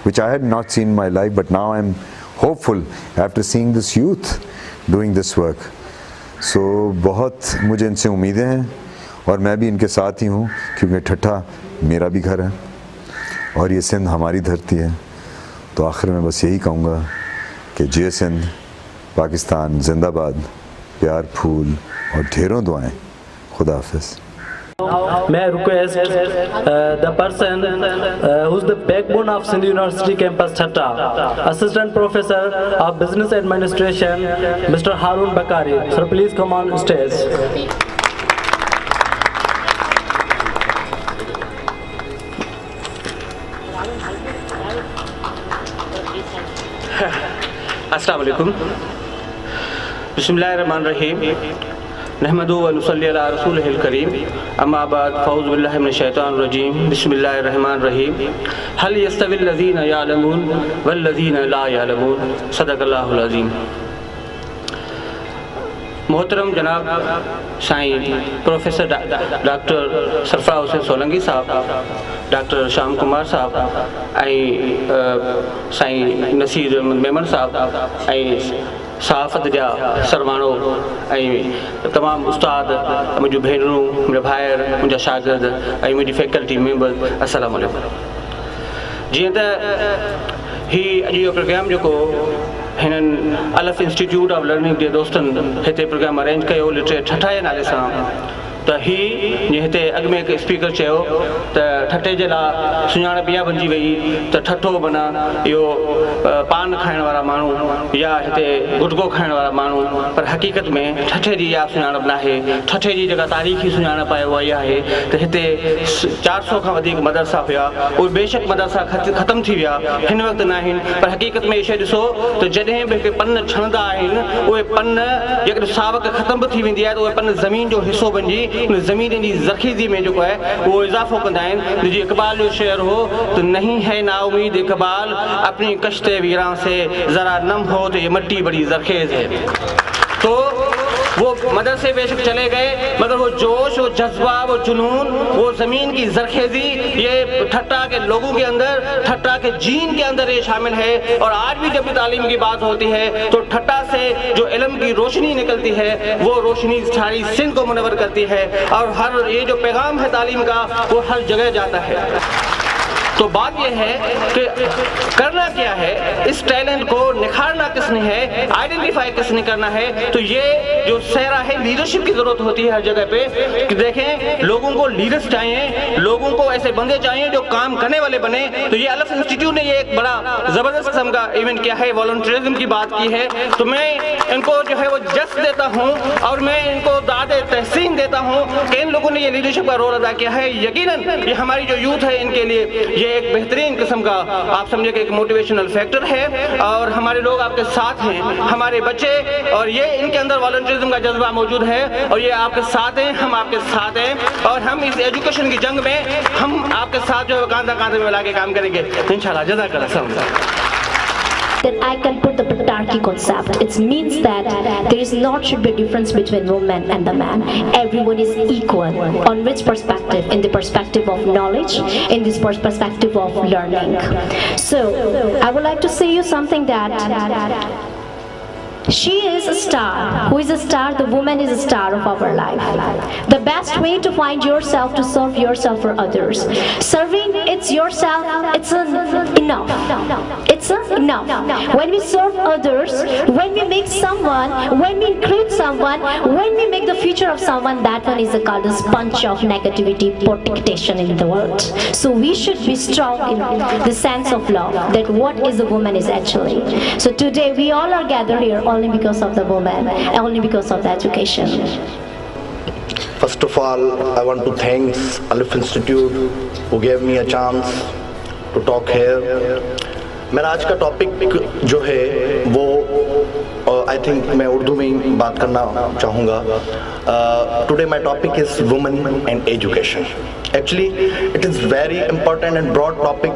which I had not seen in my life, but now I'm hopeful after seeing this youth doing this work. So बहुत मुझे इनसे उम्मीदें हैं और मैं भी इनके साथ ही हूँ, क्योंकि ठट्ठा मेरा भी घर है और ये सिंध हमारी धरती है. तो आखिर में बस यही कहूँगा कि जय सिंध, पाकिस्तान जिंदाबाद, प्यार फूल और ढेरों दुआएं. खुदा हाफिज़. May I request the person who's the backbone of Sindh University campus Thatta, Assistant Professor of Business Administration, Mr. Harun Bakari. Sir, please come on stage. अस्सलाम वालेकुम. बिस्मिल्लाहिर्रहमानिर्रहीम. नहमदु व नुसल्ली अला रसूलिहिल करीम. अम्मा बाद फ़ऊज़ु बिल्लाहि मिनश शैतानिर रजीम. बिस्मिल्लाहिर्रहमानिर्रहीम. हल यस्तविल लज़ीना यअलमून वल लज़ीना ला यअलमून. सदक़ल्लाहुल अज़ीम. मोहतरम जनाब साईं प्रोफेसर डॉक्टर सरफराज हुसैन सोलंकी साहब, डॉक्टर श्याम कुमार साहब ऐं साईं नसीर अहमद मेमन साहब ऐं सहाफ़त जा सरमाणो ऐं तमामु उस्ताद, मुंहिंजूं भेनरूं, मुंहिंजा भाइर, मुंहिंजा शागिर्द ऐं मुंहिंजी फैकल्टी मेंबर, अस्सलाम वालेकुम. जीअं त ही अॼु जो प्रोग्राम जेको हिननि अलफ़ इंस्टीट्यूट ऑफ लर्निंग जे दोस्तनि हिते प्रोग्राम अरेंज कयो लिटरेट ठट्ठा जे नाले सां, त ही जीअं हिते अॻु में हिकु स्पीकर चयो त ठट्टे जे लाइ सुञाणप इहा बणिजी वई त ठट्ठो माना इहो पान खाइण वारा माण्हू या हिते गुटको खाइण वारा माण्हू, पर हक़ीक़त में ठट्ठे जी इहा सुञाणप न आहे. ठट्ठे जी जेका तारीख़ी सुञाणप आहे उहा इहा आहे त हिते 400 खां वधीक मदरसा हुया, उहे बेशक मदरसा ख़तमु थी विया, हिन वक़्तु न आहिनि, पर हक़ीक़त में इहा शइ ॾिसो त जॾहिं बि हिकु पन छणंदा आहिनि, उहे पन जेकॾहिं सावक ख़तमु बि थी वेंदी आहे त उहे पन ज़मीन जो हिसो बणिजी उन ज़मीन जी ज़रख़ीज़ी में जेको आहे उहो इज़ाफ़ो कंदा आहिनि. जी इक़बाल जो शेर हो तो नहीं है नाउमीद इक़बाल अपनी कश्ते वीरां से, ज़रा नम हो तो ये मिट्टी बड़ी ज़रखेज़ है. तो वो मदरसे बेशक चले गए, मगर वो जोश, वो जज्बा, वो जुनून, वो ज़मीन की ज़रखेज़ी, ये ठट्टा के लोगों के अंदर, ठट्टा के जीन के अंदर ये शामिल है. और आज भी जब भी तालीम की बात होती है तो ठट्टा से जो इल्म की रोशनी निकलती है वो रोशनी सारी सिंध को मुनव्वर करती है, और हर ये जो पैगाम है तालीम का वो हर जगह जाता है. तो बात यह है कि करना क्या है, इस टैलेंट को निखारना किसने है, आइडेंटिफाई किसने करना है. तो ये जो सहरा है, लीडरशिप की ज़रूरत होती है हर जगह पे कि देखें लोगों को लीडर्स चाहिए, लोगों को ऐसे बंदे चाहिए जो काम करने वाले बने. तो ये अलफ इंस्टीट्यूट ने ये एक बड़ा ज़बरदस्त किस्म का इवेंट किया है, वॉलंटियरिज्म की बात की है. तो मैं इनको जो है वो जस्ट देता हूँ और मैं इनको दादे तहसीन देता हूँ कि इन लोगों ने ये लीडरशिप का रोल अदा किया है. यकीनन ये हमारी जो यूथ है इनके लिए एक बेहतरीन किस्म का आप समझे कि एक मोटिवेशनल फैक्टर है, और हमारे लोग आपके साथ हैं, हमारे बच्चे, और ये इनके अंदर वॉलंटियरिज्म का जज्बा मौजूद है और ये आपके साथ हैं, हम आपके साथ हैं, और हम इस एजुकेशन की जंग में हम आपके साथ जो है कांधा कांधे में मिला के काम करेंगे इंशाल्लाह. जज़ाकल्लाह. Then I can put the patriarchy concept. It means that there is not should be a difference between woman and the man. Everyone is equal. On which perspective? In the perspective of knowledge, in this perspective of learning. So I would like to say you something that she is a star. Who is a star? The woman is a star of our life. The best way to find yourself, to serve yourself for others. Serving it's yourself, it's enough. It's enough. When we serve others, when we make someone, when we create someone, when we make the future of someone, that one is called a sponge of negativity, protection in the world. So we should be strong in the sense of love, that what is a woman is actually. So today we all are gathered here only because of the woman, only because of the education. First of all, I want to thank Alif Institute who gave me a chance to talk here. मेरा आज का topic जो है वो I think मैं उर्दू में ही बात करना चाहूँगा. Today my topic is women and education. Actually, it is very important and broad topic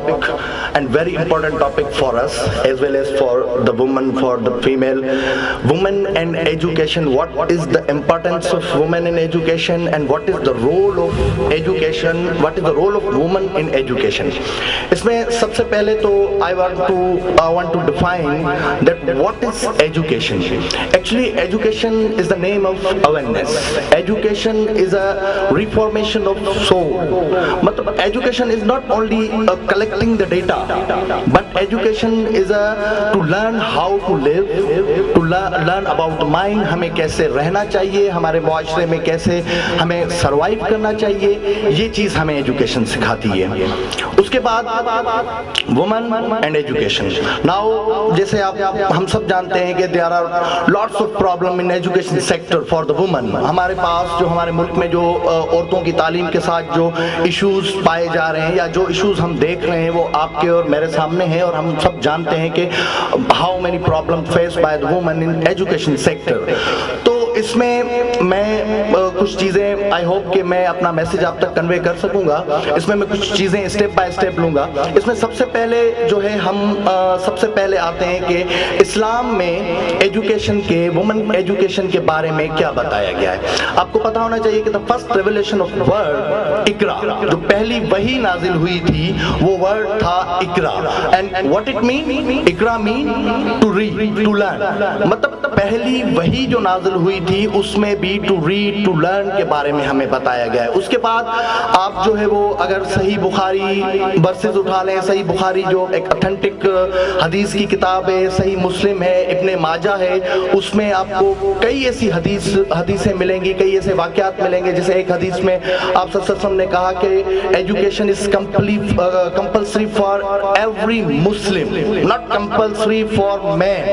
and very important topic for us as well as for the woman, for the female. Women and education, what is the importance of women in education and what is the role of education, what is the role of woman in education. इसमें सबसे पहले तो I want to define that what is education. Actually, education is the name of awareness. Education is a reformation of soul. मतलब education is not only collecting the data, but education is to learn how to live, to learn about the mind, हमें कैसे रहना चाहिए, हमारे मुआशरे में कैसे हमें सर्वाइव करना चाहिए, ये चीज़ हमें एजुकेशन सिखाती है. उसके बाद वुमन एंड एजुकेशन. नाउ जैसे हम सब जानते हैं कि there are lots of problem in education sector for the woman. हमारे पास जो हमारे मुल्क में जो औरतों की तालीम के साथ जो इश्यूज पाए जा रहे हैं या जो इश्यूज हम देख रहे हैं वो आपके और मेरे सामने हैं और हम सब जानते हैं कि how many problem face by the woman in education sector. तो इसमें मैं कुछ चीज़ें आई होप कि मैं अपना मैसेज आप तक कन्वे कर सकूंगा. इसमें मैं कुछ चीज़ें स्टेप बाय स्टेप लूँगा. इसमें सबसे पहले जो है हम सबसे पहले आते हैं कि इस्लाम में एजुकेशन के वुमन एजुकेशन के बारे में क्या बताया गया है. आपको पता होना चाहिए कि the first revelation of word इकरा, जो पहली वही नाजिल हुई थी वो वर्ड था इकरा. And what it mean? इकरा mean to read, to learn. मतलब पहली वही जो नाजिल हुई थी उसमें भी टू रीड, टू लर्न के बारे में हमें बताया गया है. उसके बाद आप जो है वो अगर सही बुखारी वर्सेस उठा लें, सही बुखारी जो एक ऑथेंटिक हदीस की किताब है, सही मुस्लिम है, इब्ने माजा है, उसमें आपको कई ऐसी हदीसें मिलेंगी, कई ऐसे वाक़यात मिलेंगे. जैसे एक हदीस में आप सल्लल्लाहु अलैहि वसल्लम ने कहा कि education is compulsory for every Muslim, not compulsory for man,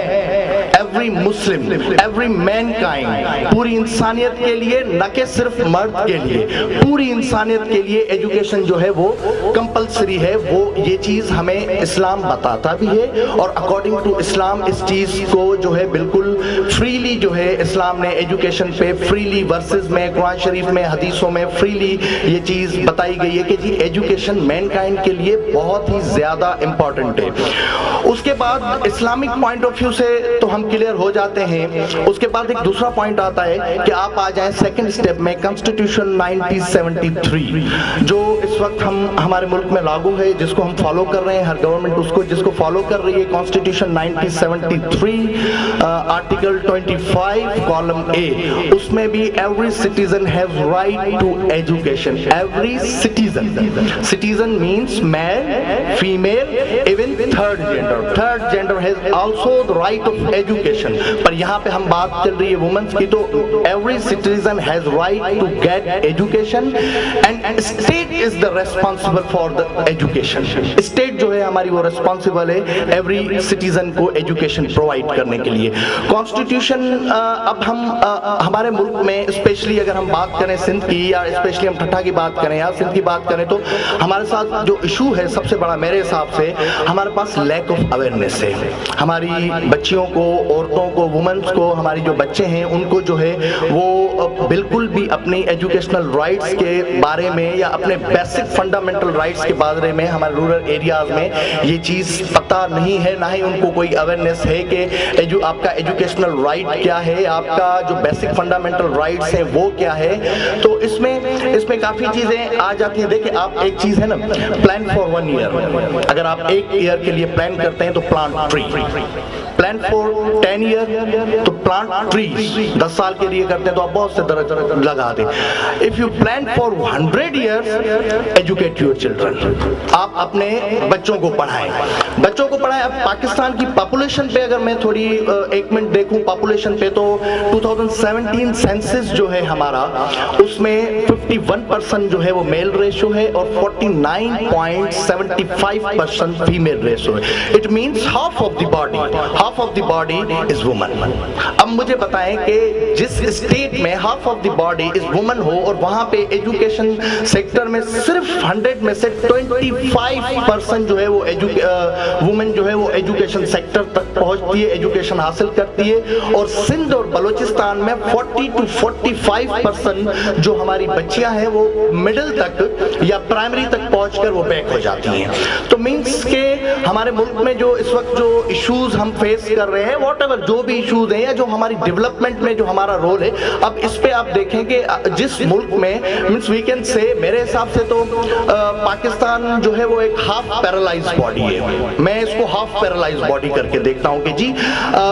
every Muslim, every Mankind. पूरी इंसानियत के लिए, न कि सिर्फ मर्द के लिए, पूरी इंसानियत के लिए एजुकेशन जो है वो कंपल्सरी है. वो ये चीज़ हमें इस्लाम बताता भी है और अकॉर्डिंग टू इस्लाम इस चीज़ को जो है बिल्कुल फ्रीली जो है इस्लाम ने एजुकेशन पे फ्रीली वर्सेस में कुरान शरीफ में हदीसों में फ्रीली ये चीज़ बताई गई है कि जी एजुकेशन मैनकाइंड के लिए बहुत ही ज़्यादा इम्पॉर्टेंट है. उसके बाद इस्लामिक पॉइंट ऑफ व्यू से तो हम क्लियर हो जाते हैं. उसके बाद एक दूसरा पॉइंट आता है कि आप आ जाएं सेकंड स्टेप में, कॉन्स्टिट्यूशन 1973 जो इस वक्त हमारे मुल्क में लागू है, जिसको हम फॉलो कर रहे हैं, हर गवर्नमेंट उसको जिसको फॉलो कर रही है. कॉन्स्टिट्यूशन 1973 आर्टिकल 25 कॉलम ए, उसमें भी every citizen has right to education. Every citizen means man, female, even third gender has also the right of education. पर यहाँ पे हम बात चल रही है वुमेन्स की, तो every citizen has right to get education and state is the responsible for the education. State जो है हमारी वो रेस्पॉन्सिबल है एवरी सिटीजन को एजुकेशन प्रोवाइड करने के लिए. कॉन्स्टिट्यूशन अब हम हमारे मुल्क में स्पेशली अगर हम बात करें सिंध की या स्पेशली हम ठट्ठा की बात करें या सिंध की बात करें, तो हमारे साथ जो इशू है सबसे बड़ा मेरे हिसाब से हमारे पास लैक ऑफ अवेयरनेस है. हमारी बच्चियों को, औरतों को, वुमेन्स को, हमारी जो बच्चे हैं उनको जो है वो बिल्कुल भी अपनी एजुकेशनल राइट्स के बारे में या अपने बेसिक फंडामेंटल राइट्स के बारे में हमारे रूरल एरियाज में ये चीज़ पता नहीं है, ना ही उनको कोई अवेयरनेस है कि आपका एजुकेशनल राइट क्या है, आपका जो बेसिक फंडामेंटल राइट्स हैं वो क्या है. तो इसमें काफ़ी चीज़ें आ जाती हैं. देखिए आप एक चीज़ है ना, प्लान फॉर 1 ईयर, अगर आप 1 ईयर के लिए प्लान करते हैं तो plant tree. Plan for 10 year तो प्लांट ट्रीज. 10 साल के लिए करते हैं तो आप बहुत से दरख्त लगा दें. If you plan for 100 years, educate your children. आप अपने बच्चों को पढ़ाएं. अब पाकिस्तान की पॉपुलेशन पे अगर मैं थोड़ी 1 मिनट देखूं पॉपुलेशन पे, तो 2017 सेंसस जो है हमारा, उसमें 51% जो है वो मेल रेशो है और 49.75% फीमेल रेशो है. It means half of the body is woman. अब मुझे बताएं कि जिस स्टेट में half of the body is woman हो और वहां पे एजुकेशन सेक्टर में सिर्फ 100 में से 25% जो है वो वुमेन जो है वो एजुकेशन सेक्टर तक पहुंचती है, एजुकेशन हासिल करती है, और सिंध और बलूचिस्तान में 40 to 45% जो हमारी बच्चियां हैं वो मिडिल तक या प्राइमरी तक पहुंचकर वो बैक हो जाती हैं। तो मीन्स के हमारे मुल्क में जो इस वक्त जो इश्यूज हम फेस कर रहे हैं, व्हाटएवर जो भी इश्यूज हैं या जो हमारी डेवलपमेंट में जो हमारा रोल है, अब इस पे आप देखें कि जिस मुल्क में मीन्स वी कैन से, मेरे हिसाब से तो पाकिस्तान जो है वो एक हाफ पैरालाइज बॉडी है। मैं इसको हाफ पैरालाइज बॉडी करके देखता हूं कि जी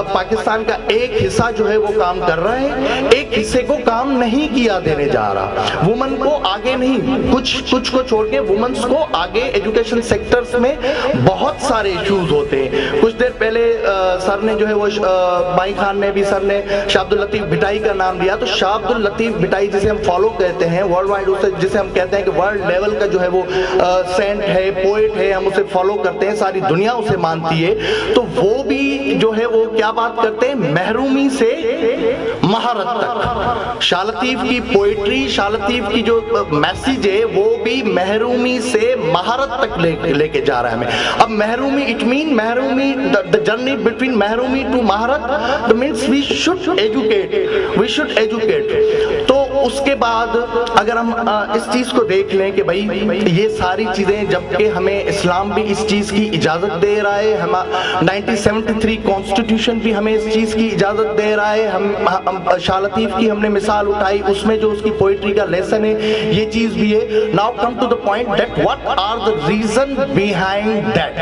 पाकिस्तान का एक हिस्सा जो है वो काम कर रहा है, एक हिस्से को काम नहीं किया देने जा रहा। वुमन को आगे नहीं, कुछ को छोड़ के वुमेन्स को आगे एजुकेशन सेक्टर्स में बहुत सारे इश्यूज होते हैं। कुछ देर पहले सर ने जो है वो बाई खान ने भी, सर ने शाह अब्दुल लतीफ भिटाई का नाम लिया, तो शाह अब्दुल लतीफ भिटाई जिसे हम फॉलो कहते हैं वर्ल्ड वाइड, उसे जिसे हम कहते हैं कि वर्ल्ड लेवल का जो है वो सेंट है, पोएट है, हम उसे फॉलो करते हैं, सारी दुनिया उसे मानती है। तो वो भी जो है वो क्या बात करते हैं, महरूमी से महारत तक। शाह लतीफ की पोएट्री, शाह लतीफ की जो मैसेज है वो भी महरूमी से महारत तक लेके जा रहा है हमें। अब महरूमी, इट मीन महरूमी, द जर्नी बिटवीन महरूमी टू महारत मीन्स वी शुड एजुकेट। तो उसके बाद अगर हम इस चीज को देख लें कि भाई ये सारी चीजें, जबकि हमें इस्लाम भी इस चीज की इजाजत दे रहा है, हम 1973 कॉन्स्टिट्यूशन भी हमें इस चीज की इजाजत दे रहा है, हम शाह लतीफ की हमने मिसाल उठाई, उसमें जो उसकी पोइट्री का लेसन है ये चीज भी है। Now come to the point that what are the reason behind that,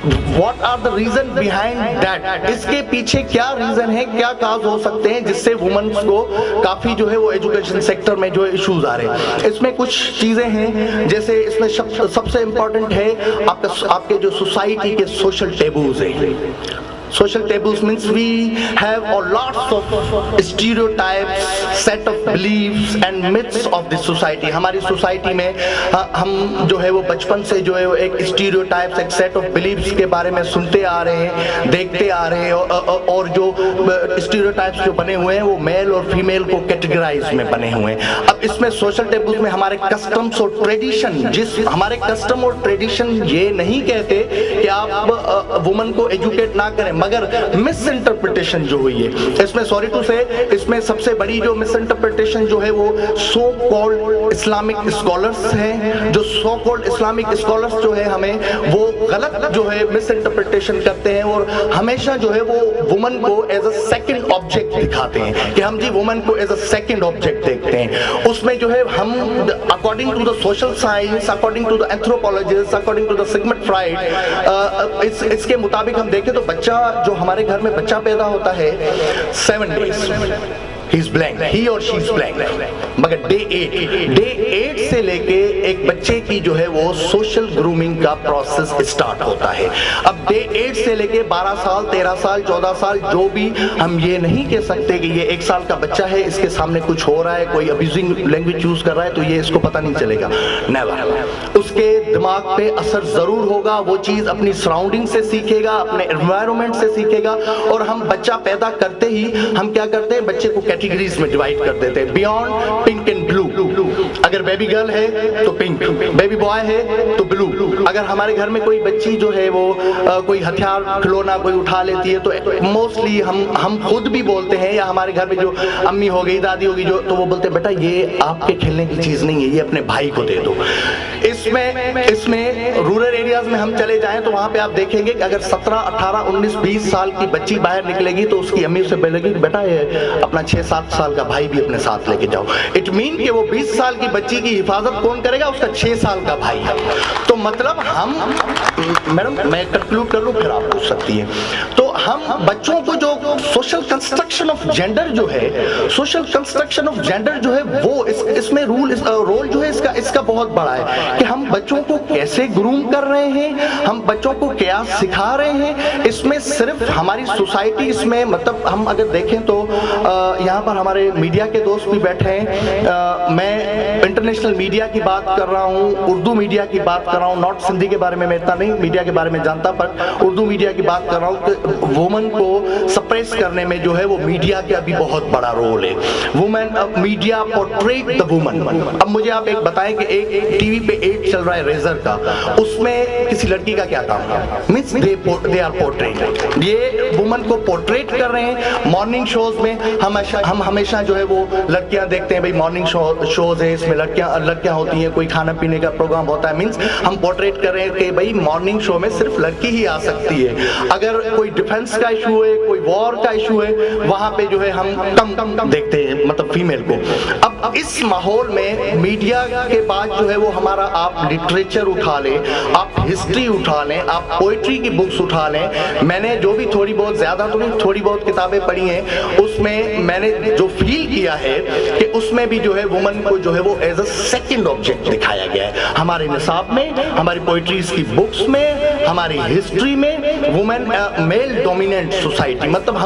What are the reason behind that? इसके पीछे क्या रीजन है, क्या काज हो सकते हैं जिससे वुमेन्स को काफी जो है वो एजुकेशन सेक्टर में जो इश्यूज आ रहे हैं। इसमें कुछ चीजें हैं, जैसे इसमें सबसे इंपॉर्टेंट है आपके जो सोसाइटी के सोशल टेबूज हैं। Social taboos means we have lots of stereotypes, set of beliefs and myths of the society. हमारी सोसाइटी में हम जो है वो बचपन से जो है वो एक stereotypes, एक set of beliefs के बारे में सुनते आ रहे हैं, देखते आ रहे हैं, और जो stereotypes जो बने हुए हैं वो मेल और फीमेल को कैटेगराइज में बने हुए हैं। अब इसमें सोशल टेबूज में हमारे कस्टम्स और ट्रेडिशन, जिस हमारे कस्टम और ट्रेडिशन ये नहीं कहते कि आप वुमन को एजुकेट ना करें, मगर मिस इंटरप्रिटेशन जो हुई है इसमें, सॉरी टू से, इसमें सबसे बड़ी जो मिस इंटरप्रिटेशन जो है वो सो कॉल्ड इस्लामिक स्कॉलर्स हैं। जो सो कॉल्ड इस्लामिक स्कॉलर्स जो है हमें वो गलत जो है मिस इंटरप्रिटेशन करते हैं और हमेशा जो है वो वुमन को एज अ सेकंड ऑब्जेक्ट दिखाते हैं कि हम जी वुमन को एज अ सेकंड ऑब्जेक्ट देखते हैं। उसमें जो है हम according to the social science, according to the anthropologist, according to the Sigmund Freud, इसके मुताबिक हम देखें तो बच्चा जो हमारे घर में बच्चा पैदा होता है 7 days he is blank, he or she is blank, मगर डे 8 से लेके एक बच्चे की जो है वो सोशल ग्रूमिंग का प्रोसेस स्टार्ट होता है। अब डे 8 से लेके 12 साल, 13 साल, 14 साल, जो भी, हम ये नहीं कह सकते कि ये 1 साल का बच्चा है, इसके सामने कुछ हो रहा है, कोई अब्यूजिंग लैंग्वेज यूज कर रहा है तो ये इसको पता नहीं चलेगा, नेवर। उसके दिमाग पे असर जरूर होगा, वो चीज अपनी सराउंडिंग से सीखेगा, अपने एनवायरनमेंट से सीखेगा। और हम बच्चा पैदा करते ही हम क्या करते हैं, बच्चे को कैटेगरीज में डिवाइड कर देते हैं, बियॉन्ड पिंक एंड ब्लू। अगर बेबी गर्ल है तो पिंक, बेबी बॉय है तो ब्लू। अगर हमारे घर में कोई बच्ची जो है वो कोई हथियार खिलौना कोई उठा लेती है तो मोस्टली हम खुद भी बोलते हैं, या हमारे घर में जो अम्मी हो गई, दादी होगी जो, तो वो बोलते हैं बेटा ये आपके खेलने की चीज नहीं है, ये अपने भाई को दे दो। इसमें रूरल एरियाज में हम चले जाएं तो वहां पे आप देखेंगे कि अगर 17, 18, 19, 20 साल की बच्ची बाहर निकलेगी तो उसकी अम्मी से बोलेगी बेटा ये अपना 6-7 साल का भाई भी अपने साथ लेके जाओ। इट मीन कि वो 20 साल की बच्ची की हिफाजत कौन करेगा, उसका 6 साल का भाई है। तो मतलब हम, मैडम मैं कंक्लूड कर लूं फिर आप पूछ सकती है। तो हम बच्चों को जो सोशल कंस्ट्रक्शन ऑफ जेंडर जो है, सोशल कंस्ट्रक्शन ऑफ जेंडर जो है वो इसमें रोल जो है इसका बहुत बड़ा है कि हम बच्चों को कैसे ग्रूम कर रहे हैं, हम बच्चों को क्या सिखा रहे हैं। इसमें सिर्फ हमारी सोसाइटी, इसमें मतलब हम अगर देखें तो यहाँ पर हमारे मीडिया के दोस्त भी बैठे हैं, मैं इंटरनेशनल मीडिया की बात कर रहा हूँ, उर्दू मीडिया की बात कर रहा हूँ, नॉट सिंधी के बारे में मैं इतना नहीं मीडिया के बारे में जानता, पर उर्दू मीडिया की बात कर रहा हूँ। वुमन को सप्रेस करने में जो है वो मीडिया का भी बहुत बड़ा रोल है। Women media portrait the woman. अब मुझे आप एक बताएं कि एक टीवी पे एड चल रहा है रेजर का, उसमें किसी लड़की का क्या काम है? मींस दे आर पोर्ट्रेट, ये वुमन को पोर्ट्रेट कर रहे हैं। मॉर्निंग शोज में हम हमेशा जो है वो लड़कियां देखते हैं, भाई मॉर्निंग शोज है, इसमें लड़कियां होती हैं, कोई खाना पीने का प्रोग्राम होता है, मींस हम पोर्ट्रेट कर रहे हैं कि भाई मॉर्निंग शो में सिर्फ लड़की ही आ सकती है। अगर कोई डिफेंस का इशू है, कोई वॉर का इशू है, वहां पे जो है हम कम देखते हैं, मतलब फीमेल को। अब इस माहौल में मीडिया के बाद जो है वो हमारा, आप लिटरेचर उठा लें, आप हिस्ट्री उठा लें, आप पोइट्री की बुक्स उठा लें। मैंने जो भी थोड़ी बहुत, ज्यादा तो नहीं, थोड़ी बहुत किताबें पढ़ी हैं, उसमें मैंने जो फील किया है कि उसमें भी जो है वुमन को जो है वो एज अ सेकंड ऑब्जेक्ट दिखाया गया है। हमारे निसाब में, हमारी पोइट्रीज की बुक्स में, हमारी हिस्ट्री में वुमेन मेल डोमिनेंट सोसाइटी, मतलब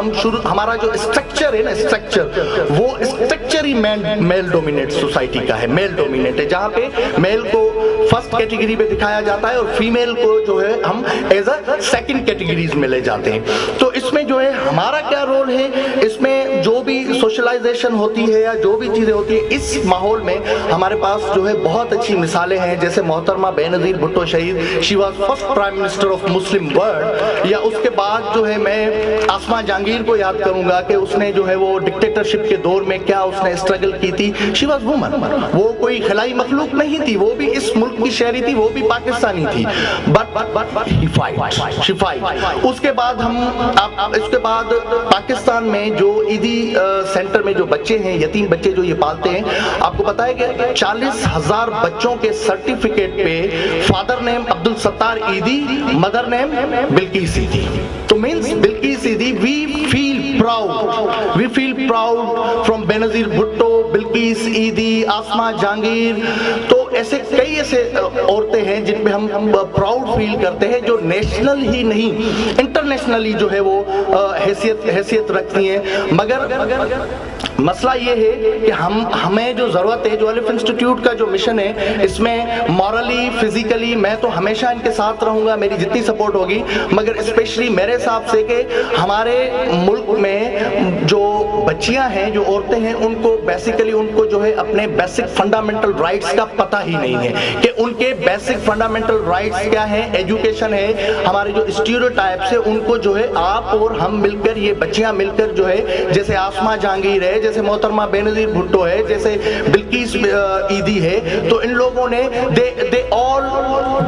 हमारा जो स्ट्रक्चर है ना, स्ट्रक्चर, वो स्ट्रक्चर ही मेल डोमिनेंट सोसाइटी का है, मेल डोमिनेंट है, जहाँ पे मेल को फर्स्ट कैटेगरी पे दिखाया जाता है और फीमेल को जो है हम एज अ सेकंड कैटेगरीज में ले जाते हैं। तो इसमें जो है हमारा क्या रोल है, इसमें जो भी सोशलाइजेशन होती है या जो भी चीजें होती है, इस माहौल में हमारे पास जो है बहुत अच्छी मिसालें हैं। जैसे मोहतरमा बेनज़ीर भुट्टो शहीद, she was first prime minister of Muslim world. या उसके बाद जो है मैं आसमा जहांगीर को याद करूंगा कि उसने जो है वो डिक्टेटरशिप के दौर में क्या उसने स्ट्रगल की थी। शी वाज वुमन, वो कोई खिलाई मखलूक नहीं थी, वो भी इस मुल्क की शहरी थी, वो भी पाकिस्तानी थी, बट शी फाइट। उसके बाद इसके बाद पाकिस्तान में जो ईदी सेंटर में जो बच्चे हैं, यतीम बच्चे जो ये पालते हैं, आपको पता है कि 40,000 बच्चों के सर्टिफिकेट पे फादर नेम अब्दुल सत्तार ईदी, मदर नेम बिल्किस ईदी। तो means Bilquis Edhi, we feel proud from Benazir Bhutto, Bilquis Edhi, Asma Jahangir. तो ऐसे कई ऐसे औरतें हैं जिन पे हम प्राउड फील करते हैं, जो नेशनल ही नहीं इंटरनेशनली जो है वो हैसियत रखती हैं। मगर मसला ये है कि हमें जो जरूरत है, जो अलिफ इंस्टीट्यूट का जो मिशन है, इसमें मॉरली, फिजिकली मैं तो हमेशा इनके साथ रहूंगा, मेरी जितनी सपोर्ट होगी, मगर स्पेशली मेरे हिसाब से कि हमारे मुल्क में जो बच्चियां हैं, जो औरतें हैं, उनको बेसिकली उनको जो है अपने बेसिक फंडामेंटल राइट्स का पता ही नहीं है कि उनके बेसिक फंडामेंटल राइट्स क्या है, एजुकेशन है। हमारे जो स्टीरियोटाइप्स है उनको जो है आप और हम मिलकर, ये बच्चियां मिलकर जो है, जैसे आसमा जहांगीर है, जैसे मोहतरमा बेनज़ीर भुट्टो है, जैसे बिल्किस ईदी है, तो इन लोगों ने they all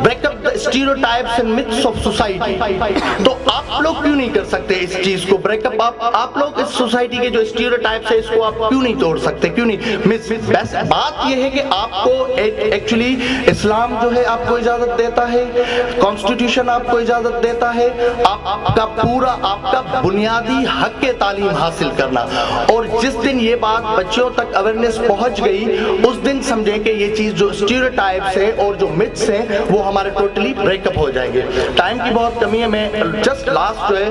break up the stereotypes and myths of society. तो आप लोग क्यों नहीं कर सकते इस चीज को ब्रेकअप? आप लोग इस सोसाइटी के जो स्टीरियोटाइप्स है इसको आप क्यों नहीं तोड़ सकते? क्यों नहीं? बेस्ट बात ये है कि आपको एक्चुअली इस्लाम जो है आपको इजाजत देता है, कॉन्स्टिट्यूशन आपको इजाजत देता है, आपका बुनियादी हक के तालीम हासिल करना। और जिस दिन ये बात बच्चों तक अवेयरनेस पहुंच गई, उस दिन समझे कि ये चीज जो स्टीरियोटाइप्स है और जो मिथ्स हैं वो हमारे टोटली ब्रेकअप हो जाएंगे। टाइम की बहुत कमी है, मैं जस्ट लास्ट जो है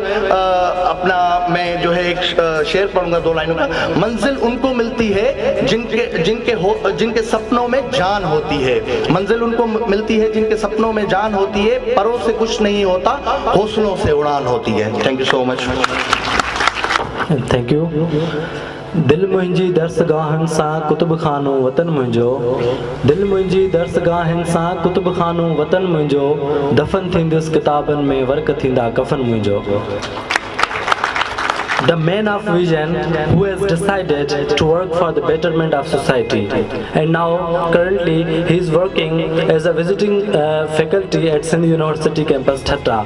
मैं जो है एक शेर पढ़ूंगा 2 लाइनों का। मंजिल उनको मिलती है जिनके सपनों में जान होती है, मंजिल उनको मिलती है जिनके सपनों में जान होती है, परों से कुछ नहीं होता, हौसलों से उड़ान होती है। Thank you so much. Thank you. दिल मुंहिंजी दर्सगाहनि सां कुतुब खानो वतन मुंहिंजो, दिल मुंहिंजी दर्सगाहनि सां कुतुब खानो वतन मुंहिंजो, दफ़न थींदुसि किताबनि में वर्क थींदा कफ़न मुंहिंजो। The man of vision who has decided to work for the betterment of society, and now currently he is working as a visiting faculty at Sindh University campus Thatta.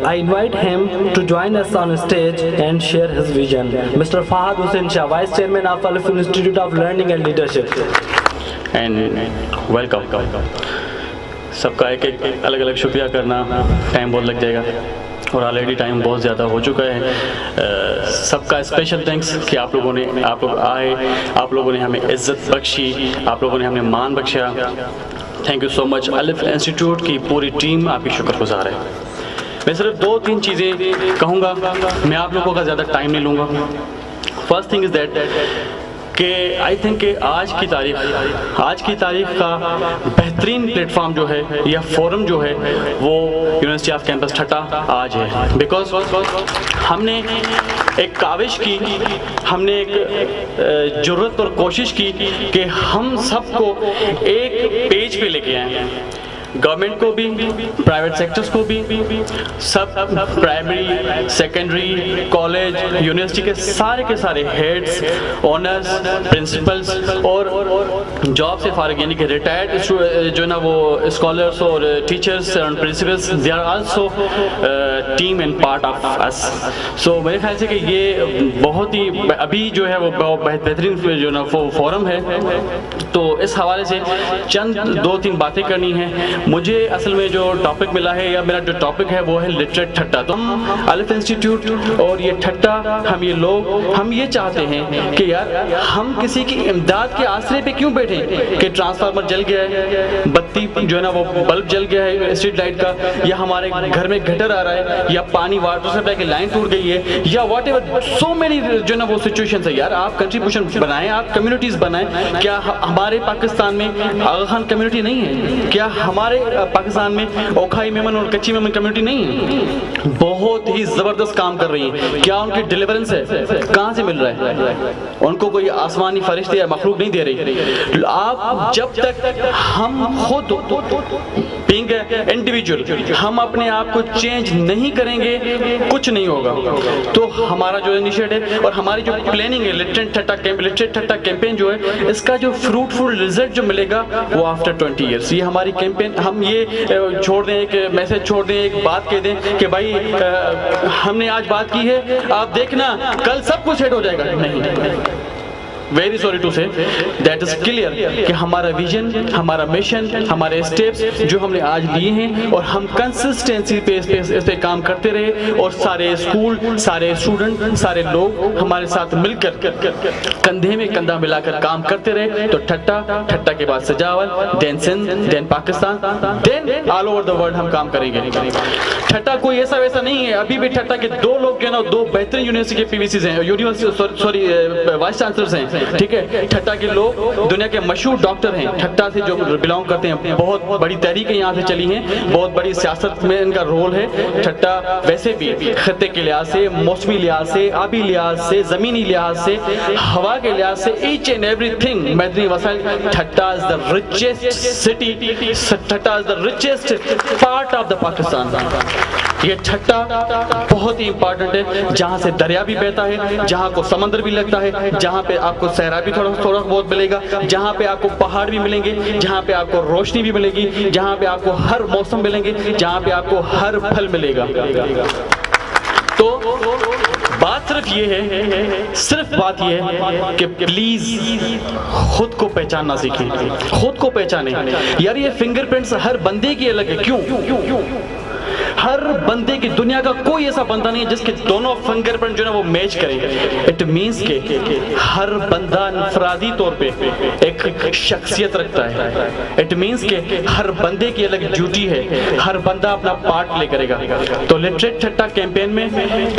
I invite him to join us on stage and share his vision. Mr. Fahad Hussain Shah, Vice Chairman of Alif Institute of Learning and Leadership. And welcome. सबका एक अलग अलग शुक्रिया करना, time बहुत लग जाएगा और ऑलरेडी टाइम बहुत ज़्यादा हो चुका है। सबका स्पेशल थैंक्स कि आप लोग आए, आप लोगों ने हमें इज़्ज़त बख्शी, आप लोगों ने हमें मान बख्शा। Thank you so much. अलिफ इंस्टीट्यूट की पूरी टीम आपकी शुक्रगुजार है। मैं सिर्फ 2-3 चीज़ें कहूँगा, मैं आप लोगों का ज़्यादा टाइम नहीं लूँगा। फर्स्ट थिंग इज़ दैट کہ آئی تھنک کہ آج کی تاریخ کا بہترین پلیٹ فارم جو ہے یا فورم جو ہے وہ یونیورسٹی آف کیمپس ٹھٹا آج ہے. بیکاز ہم نے ایک کاوش کی, ہم نے ایک جرت اور کوشش کی کہ ہم سب کو ایک پیج پہ لے کے آئیں, گورنمنٹ کو بھی, پرائیویٹ سیکٹرز کو بھی, سب پرائمری, سیکنڈری, کالج, یونیورسٹی کے سارے ہیڈز, آنرز, پرنسپلز اور جاب سے فارغ یعنی کہ ریٹائرڈ جو ہے نا وہ اسکالرس اور teachers and principals, they are also team and part of us. So میرے خیال سے کہ یہ بہت ہی ابھی جو ہے وہ بہترین جو ہے نا فورم ہے. تو اس حوالے سے چند 2-3 باتیں کرنی ہیں. مجھے اصل میں جو ٹاپک ملا ہے یا میرا جو ٹاپک ہے وہ ہے لٹریٹ ٹھٹا. تو ہم الف انسٹیٹیوٹ اور یہ ٹھٹا, ہم یہ لوگ ہم یہ چاہتے ہیں کہ یار ہم کسی کی امداد کے آسرے پہ کیوں بیٹھیں کہ ٹرانسفارمر جل گیا ہے, بتی جو ہے نا وہ بلب جل گیا ہے اسٹریٹ لائٹ کا, یا ہمارے گھر میں گٹر آ رہا ہے, یا پانی واٹر سپلائی کی لائن ٹوٹ گئی ہے, یا واٹ ایور سو مینی جو ہے نا وہ سچویشنز ہے. یار آپ کنٹریبیوشن بنائیں, آپ کمیونٹیز بنائیں. کیا ہمارے پاکستان میں آغا خان کمیونٹی نہیں ہے؟ کیا ہمارے پاکستان میں اوکھائی میمن اور کچی میمن کمیونٹی نہیں ہے؟ بہت ہی زبردست کام کر رہی ہیں. کیا ان کی ڈیلیورنس ہے؟ کہاں سے مل رہا ہے؟ ان کو کوئی آسمانی فرشتے یا مخلوق نہیں دے رہی. آپ جب تک ہم خود بینگ انڈیویجول ہم اپنے آپ کو چینج نہیں کریں گے کچھ نہیں ہوگا. تو ہمارا جو انیشیٹو اور ہماری جو پلاننگ ہے لٹریٹ ٹھٹا کیمپین جو ہے, اس کا جو فروٹفل رزلٹ جو ملے گا وہ آفٹر 20 ایئرس. یہ ہماری کیمپین, ہم یہ چھوڑ دیں, ایک میسج چھوڑ دیں, ایک بات کہہ دیں کہ بھائی ہم نے آج بات کی ہے, آپ دیکھنا کل سب کچھ سیٹ ہو جائے گا. نہیں, ویری سوری ٹو سے دیٹ از کلیئر کہ ہمارا ویژن, ہمارا مشن, ہمارے اسٹیپس جو ہم نے آج لیے ہیں اور ہم کنسسٹنسی پہ اس پہ کام کرتے رہے, اور سارے اسکول, سارے اسٹوڈنٹ, سارے لوگ ہمارے ساتھ مل کر کندھے میں کندھا ملا کر کام کرتے رہے. تو ٹھٹا کے بعد سجاول, دین سندھ, دین پاکستان, دین آل اوور دا ورلڈ ہم کام کریں گے. ٹھٹا کوئی ایسا ویسا نہیں ہے. ابھی بھی ٹھٹا کے 2 لوگ جو ہے نا 2 بہترین یونیورسٹی کے پی وی سیز ہیں, یونیورسٹی وائس چانسلرز ہیں. ٹھیک ہے, ٹھٹا کے لوگ دنیا کے مشہور ڈاکٹر ہیں, ٹھٹا سے جو بلانگ کرتے ہیں. بہت بڑی تحریکیں یہاں سے چلی ہیں, بہت بڑی سیاست میں ان کا رول ہے. ٹھٹا ویسے بھی خطے کے لحاظ سے, موسمی لحاظ سے, آبی لحاظ سے, زمینی لحاظ سے, ہوا کے لحاظ سے, ایچ اینڈ ایوری تھنگ معدنی وسائل, Thatta is the richest city, Thatta is the richest part of the Pakistan. یہ ٹھٹا بہت ہی امپورٹنٹ ہے, جہاں سے دریا بھی بہتا ہے, جہاں کو سمندر بھی لگتا ہے, جہاں پہ آپ کو صحرا بھی تھوڑا بہت ملے گا, جہاں پہ آپ کو پہاڑ بھی ملیں گے, جہاں پہ آپ کو روشنی بھی ملے گی, جہاں پہ آپ کو ہر موسم ملیں گے, جہاں پہ آپ کو ہر پھل ملے گا. تو بات صرف یہ ہے کہ پلیز خود کو پہچاننا سیکھیں, خود کو پہچانیں. یار یہ فنگر پرنٹس ہر بندے کی الگ ہے. کیوں؟ ہر بندے کی, دنیا کا کوئی ایسا بندہ نہیں ہے جس کے دونوں فنگر پرنٹ جو ہے وہ میچ کریں. اٹ مینس کہ ہر بندہ انفرادی طور پہ ایک شخصیت رکھتا ہے. اٹ مینس کہ ہر بندے کی الگ ڈیوٹی ہے, ہر بندہ اپنا پارٹ پلے کرے گا. تو لٹریٹ ٹھٹا کیمپین میں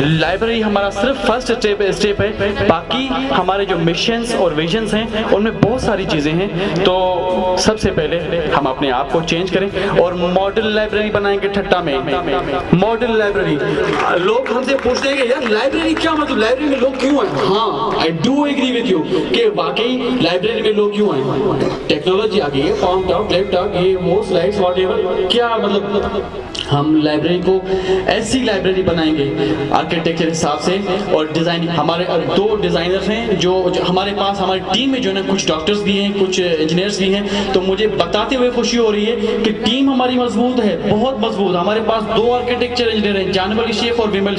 لائبریری ہمارا صرف فرسٹ اسٹیپ ہے. باقی ہمارے جو مشنز اور ویژنز ہیں ان میں بہت ساری چیزیں ہیں. تو سب سے پہلے ہم اپنے آپ کو چینج کریں اور ماڈل لائبریری بنائیں گے ٹھٹا میں. ماڈل لائبریری, لوگ ہم سے پوچھتے ہیں کہ یار لائبریری کیا مطلب, لائبریری میں لوگ کیوں ہیں؟ ہاں, I do agree with you کہ واقعی لائبریری میں لوگ کیوں ہیں. ٹیکنالوجی آ گئی ہے, فارم ٹاک, لیپ ٹاک, یہ وہ سلائڈس واٹ ایور. کیا مطلب ہم لائبریری کو ایسی لائبریری بنائیں گے آرکیٹیکچر حساب سے اور ڈیزائن. ہمارے 2 ڈیزائنرز ہیں جو ہمارے پاس, ہماری ٹیم میں جو ہے نا کچھ ڈاکٹرز بھی ہیں, کچھ انجینئرز بھی ہیں. تو مجھے بتاتے ہوئے خوشی ہو رہی ہے کہ ٹیم ہماری مضبوط ہے, بہت مضبوط. ہمارے پاس 2 آرکیٹیکچر انجینئر ہیں, جانب علی شیخ اور ویمل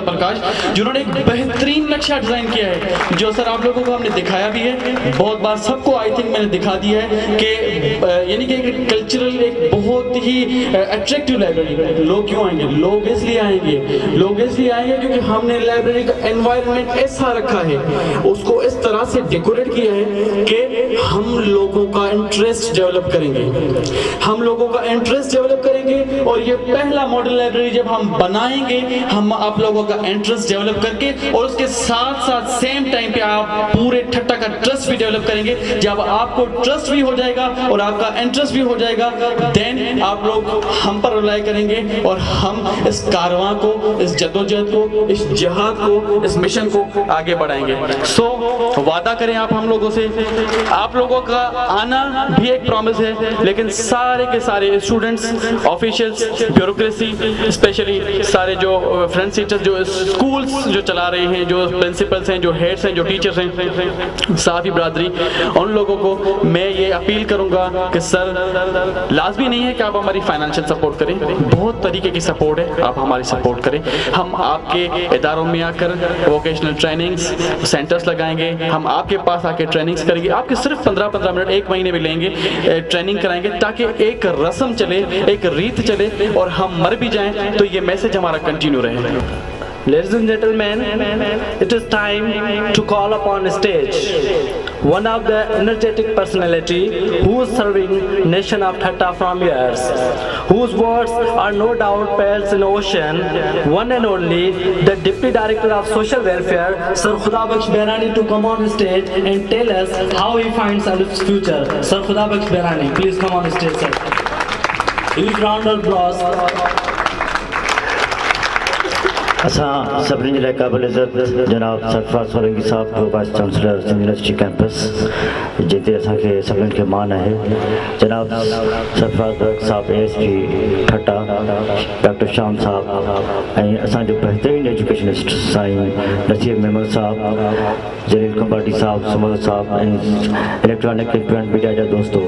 پرکاش, جنہوں نے ایک بہترین نقشہ ڈیزائن کیا ہے جو سر آپ لوگوں کو ہم نے دکھایا بھی ہے. بہت بار سب کو آئی تھنک میں نے دکھا دیا ہے کہ یعنی کہ ایک کلچرل, ایک بہت ہی اٹریکٹیو لائبریری. لوگ کیوں آئیں گے؟ لوگ اس لیے آئیں گے کیونکہ ہم نے لائبریری کا انوائرمنٹ ایسا رکھا ہے, اس کو اس طرح سے ڈیکوریٹ کیا ہے کہ ہم لوگوں کا انٹرسٹ ڈیولپ کریں گے, اور یہ پہلا मॉडल लाइब्रेरी जब हम बनाएंगे, हम आप लोगों का इंटरेस्ट डेवलप करके और उसके साथ साथ सेम टाइम पे आप पूरे ठट्टा का ट्रस्ट भी डेवलप करेंगे। जब आपको ट्रस्ट भी हो जाएगा और आपका इंटरेस्ट भी हो जाएगा, देन आप लोग हम पर रिलाई करेंगे और हम इस कारवां को, इस जद्दोजहद को, इस जिहाद को, इस मिशन को आगे बढ़ाएंगे। सो वादा करें आप हम लोगों से, आप लोगों का आना भी एक प्रॉमिस है, लेकिन सारे के सारे स्टूडेंट्स, ऑफिशियल्स, ब्यूरोक्रेसी, स्पेशली सारे जो फ्रेंड्स टीचर्स, जो स्कूल्स जो चला रहे हैं, जो प्रिंसिपल्स हैं, जो हेड्स हैं, जो टीचर्स हैं, साफी बरादरी, उन लोगों को मैं ये अपील करूंगा कि सर लाजमी नहीं है कि आप हमारी फाइनेंशियल सपोर्ट करें, बहुत तरीके की सपोर्ट है, आप हमारी सपोर्ट करें। हम आपके इदारों में आकर वोकेशनल ट्रेनिंग्स सेंटर्स लगाएंगे, हम आपके पास आके ट्रेनिंग्स करेंगे, आपके सिर्फ 15-15 मिनट, 1 महीने में लेंगे, ट्रेनिंग कराएंगे, ताकि एक रस्म चले, एक रीत चले और हम मर भी जाएं तो ये मैसेज हमारा कंटिन्यू रहे। Ladies and gentlemen, it is time to call upon stage one of the energetic personality who is serving nation of Thatta from years, whose words are no doubt pearls in ocean, one and only the Deputy Director of Social Welfare, Sir Khudabakhsh Bairani, to come on stage and tell us how he finds Alif's future. Sir Khudabakhsh Bairani, please come on stage, sir. Huge round of applause. असां सभिनी जे लाइ क़ाबिल इज़त जनाब सरफराज़ सोलंकी साहब, vice chancellor university campus, जिते असांखे सभिनीनि खे मान आहे, जनाब सरफराज़ साहब ASP ठट्टा, डॉक्टर श्याम साहब, ऐं असांजो बहितरीन एजुकेशनिस्ट साईं नसीर मेमन साहब, जलील कंबाटी साहब, सुमल साहब, ऐं इलेक्ट्रॉनिक प्रिंट मीडिया जा दोस्तो,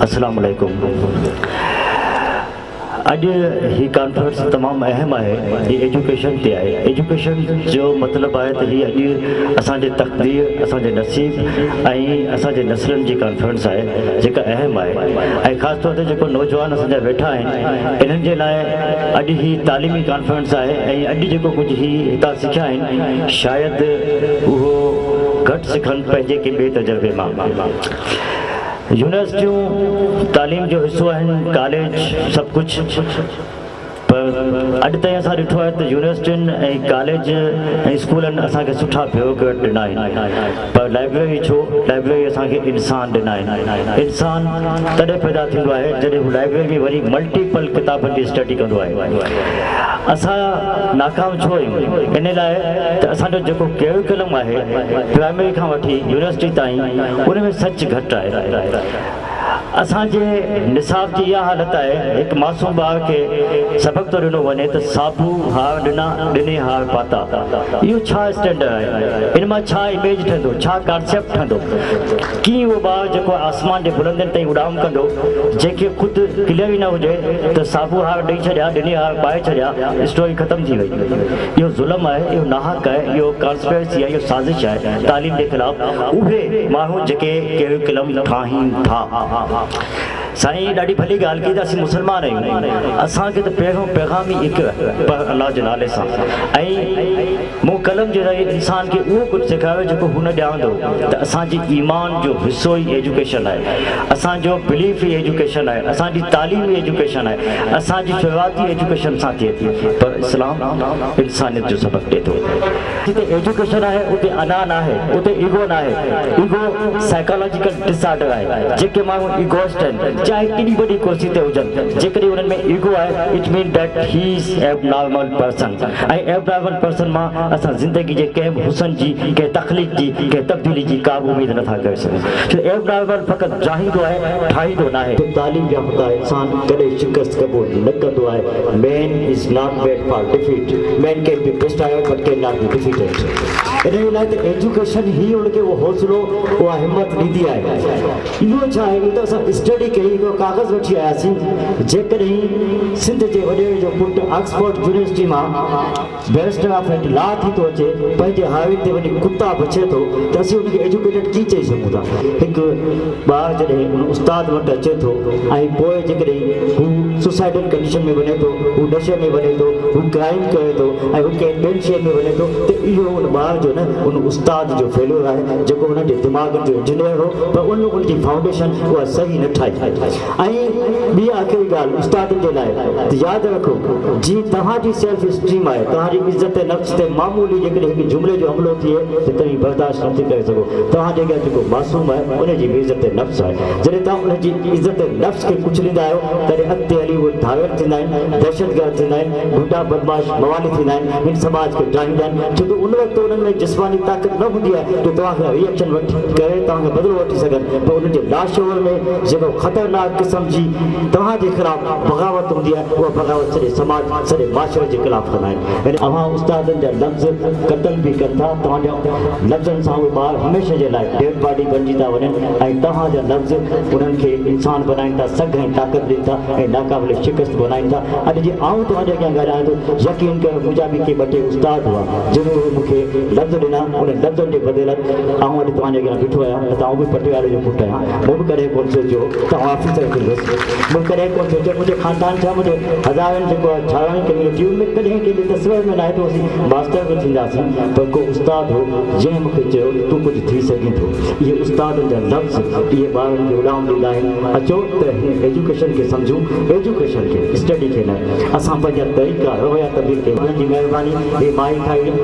अस्सलाम वालेकुम। अॼु ही कॉन्फ्रेंस तमामु अहम आहे, ही एजुकेशन ते आहे। एजुकेशन जो मतिलबु आहे त ही अॼु असांजे तक़दीर, असांजे नसीब ऐं असांजे नस्लनि जी कॉन्फ्रेंस आहे, जेका अहम आहे। ऐं ख़ासि तौर ते जेको नौजवान असांजा वेठा आहिनि, इन्हनि जे लाइ अॼु ही तालीमी कॉन्फ्रेंस आहे। ऐं अॼु जेको कुझु ही हितां सिखिया आहिनि, शायदि उहो घटि सिखनि पंहिंजे कंहिं ॿिए तजुर्बे मां। यूनिवर्सिटियूं तालीम जो हिसो आहिनि, कॉलेज सभु कुझु, पर अॼु ताईं असां ॾिठो आहे त यूनिवर्सिटियुनि ऐं कॉलेज ऐं स्कूलनि असांखे सुठा प्रयोग ॾिना आहिनि, पर लाइब्रेरी छो? लाइब्रेरी असांखे इंसान ॾिना आहिनि। इंसान तॾहिं पैदा थींदो आहे जॾहिं हू लाइब्रेरी में वरी मल्टीपल किताबनि जी स्टडी कंदो आहे। असां नाकाम छो आहियूं? इन लाइ त असांजो जेको करिकुलम आहे, प्राइमरी खां वठी यूनिवर्सिटी ताईं, उन में सच घटि आहे। असांजे निसाब जी इहा हालत आहे, हिकु मासूम ॿार खे सबक़ थो ॾिनो वञे त साबू हार ॾिना, ॾिने हार पाता। इहो छा स्टैंडर्ड आहे? इन मां छा इमेज ठहंदो, छा कॉन्सेप्ट ठहंदो? कीअं उहो ॿार जेको आसमान जे बुलंदियुनि ताईं उड़ाम कंदो, जंहिंखे ख़ुदि क्लियर ई न हुजे त साबू हार ॾेई छॾिया, ॾिने हार पाए छॾिया, स्टोरी ख़तमु थी वई। इहो ज़ुल्म आहे, इहो नाहक आहे, इहो कॉन्स्पिरेसी आहे, इहो साज़िश आहे तालीम जे ख़िलाफ़। उहे माण्हू जेके करिकुलम ठाहीनि था, साईं ॾाढी भली ॻाल्हि कई त असीं मुस्लमान आहियूं, असांखे त पहिरियों पैगाम ई हिकु पर अलाह जे नाले सां, ऐं मूं कलम जे ज़रिए इंसान खे उहो कुझु सेखारियो जेको हू न ॼाणंदो, त असांजी ईमान जो हिसो ई एजुकेशन आहे, असांजो बिलीफ ई एजुकेशन आहे, असांजी तालीम ई एजुकेशन आहे, असांजी शुरूआती एजुकेशन सां थिए थी। पर इस्लाम इंसानियत जो सबक़ ॾिए थो। जिते एजुकेशन आहे उते अनान आहे, उते ईगो न आहे। ईगो साइकोलॉजिकल डिसऑर्डर आहे। जेके माण्हू ईगोइस्ट आहिनि, चाहे केॾी वॾी कुर्सी ते हुजनि, जेकॾहिं उन्हनि में ईगो आहे, it mean that he is abnormal person. ऐं एबनॉर्मल पर्सन मां असां ज़िंदगी जे कंहिं बि हुसन जी, कंहिं तख़लीक़ जी, कंहिं तब्दीली जी का बि उमेद नथा करे सघूं। छो एबनॉर्मल फ़क़ति जाहींदो आहे, ठाहींदो न आहे। तालीम याफ़्ता इंसान कॾहिं शिकस्त क़बूल न कंदो आहे। Man is not made for defeat, man can be destroyed but cannot be defeated. इन लाइ त एजुकेशन ई उनखे उहो हौसलो, उहा हिमत ॾींदी आहे। इहो छा आहे? इहो त असां स्टडी कई, हिकिड़ो कागज़ वठी आयासीं। जेकॾहिं सिंध जे वॾे जो पुटु ऑक्सफोर्ड यूनिवर्सिटी मां बैरिस्टर ऑफ लॉ थी थो अचे, पंहिंजे हाइवे ते वञी कुता बचे थो, त असीं उनखे एजुकेटेड कीअं चई सघूं था? हिकु ॿार जॾहिं उन उस्ताद वटि अचे थो ऐं पोइ जेकॾहिं हू सुसाइडल कंडीशन में वञे थो, हू नशे में वञे थो, हू क्राइम करे थो ऐं हू कंहिं ॿियनि शयुनि में वञे थो, त इहो उन ॿार जो न उन उस्ताद जो फेलियर आहे जेको हुनजे दिमाग़ जो इंजीनियर हो, पर उनजी फाउंडेशन उहा सही न ठाही। ऐं ॿी आख़िरी ॻाल्हि उस्तादनि जे लाइ त यादि रखो, जीअं तव्हांजी सेल्फ स्टीम आहे, तव्हांजी इज़त नफ़्स ते मामूली जेकॾहिं हिकु जुमिले जो हमिलो थिए त तव्हां बर्दाश्त नथी करे सघो। तव्हांजे अॻियां जेको मासूम आहे उनजी बि इज़त नफ़्स आहे, जॾहिं तव्हां उनजी इज़त नफ़्स खे कुचलींदा आहियो तॾहिं अॻिते हली उहे धावेर थींदा आहिनि, दहशतगर्द थींदा आहिनि, गुंडा बदमाश मवाली थींदा आहिनि, हिन समाज खे ड्राईंदा आहिनि, छो त उन वक़्तु उन्हनि में जिस्मानी ताक़त न हूंदी आहे जो तव्हांखे रिएक्शन वठी करे तव्हांखे बदिलो वठी सघनि, पर उनजे लाशोर में जेको ख़तरनाक क़िस्म जी तव्हांजे ख़िलाफ़ बग़ावत हूंदी आहे, उहा बग़ावत सॼे समाज सॼे माशरे जे ख़िलाफ़ कंदा आहिनि। यानी अव्हां उस्तादनि जा लफ़्ज़ क़तल बि कनि था, तव्हांजा लफ़्ज़नि सां उहे ॿार हमेशह जे लाइ डेड बॉडी बणिजी था वञनि ऐं तव्हांजा लफ़्ज़ उन्हनि खे इंसान बनाइनि था, सघ ऐं ताक़त ॾियनि था ऐं नाक़ाबिल शिकस्त बनाइनि था। अॼु जीअं आऊं तव्हांजे अॻियां ॻाल्हायां थो, यकीन कयो मुंहिंजा बि के ॿ टे उस्ताद हुआ जिन्हनि मूंखे लफ़्ज़ ॾिना, उन लफ़्ज़नि जे बदिलत आऊं अॼु तव्हांजे अॻियां बीठो आहियां, त आऊं बि पटियाले जो पुटु आहियां। मूं बि कॾहिं कोन सोचियो त आऊं ऑफिसर थींदुसि, मूं कॾहिं कोन सोचियो मुंहिंजे ख़ानदान छा मुंहिंजे हज़ारनि जेको आहे छावनि कम्यूनिटियुनि में कॾहिं कंहिंजे तस्वीर में न आहे त असीं मास्टर बि थींदासीं, पर को उस्ताद हो जंहिं मूंखे चयो तूं कुझु थी सघीं थो। इहे उस्तादनि जा लफ़्ज़ इहे ॿारनि खे उॾाम ॾींदा आहिनि। अचो त हिन एजुकेशन खे सम्झूं, एजुकेशन खे स्टडी खे न, असां पंहिंजा तरीक़ा रवैया तब्दील कयूं। हुननि जी महिरबानी, हे माई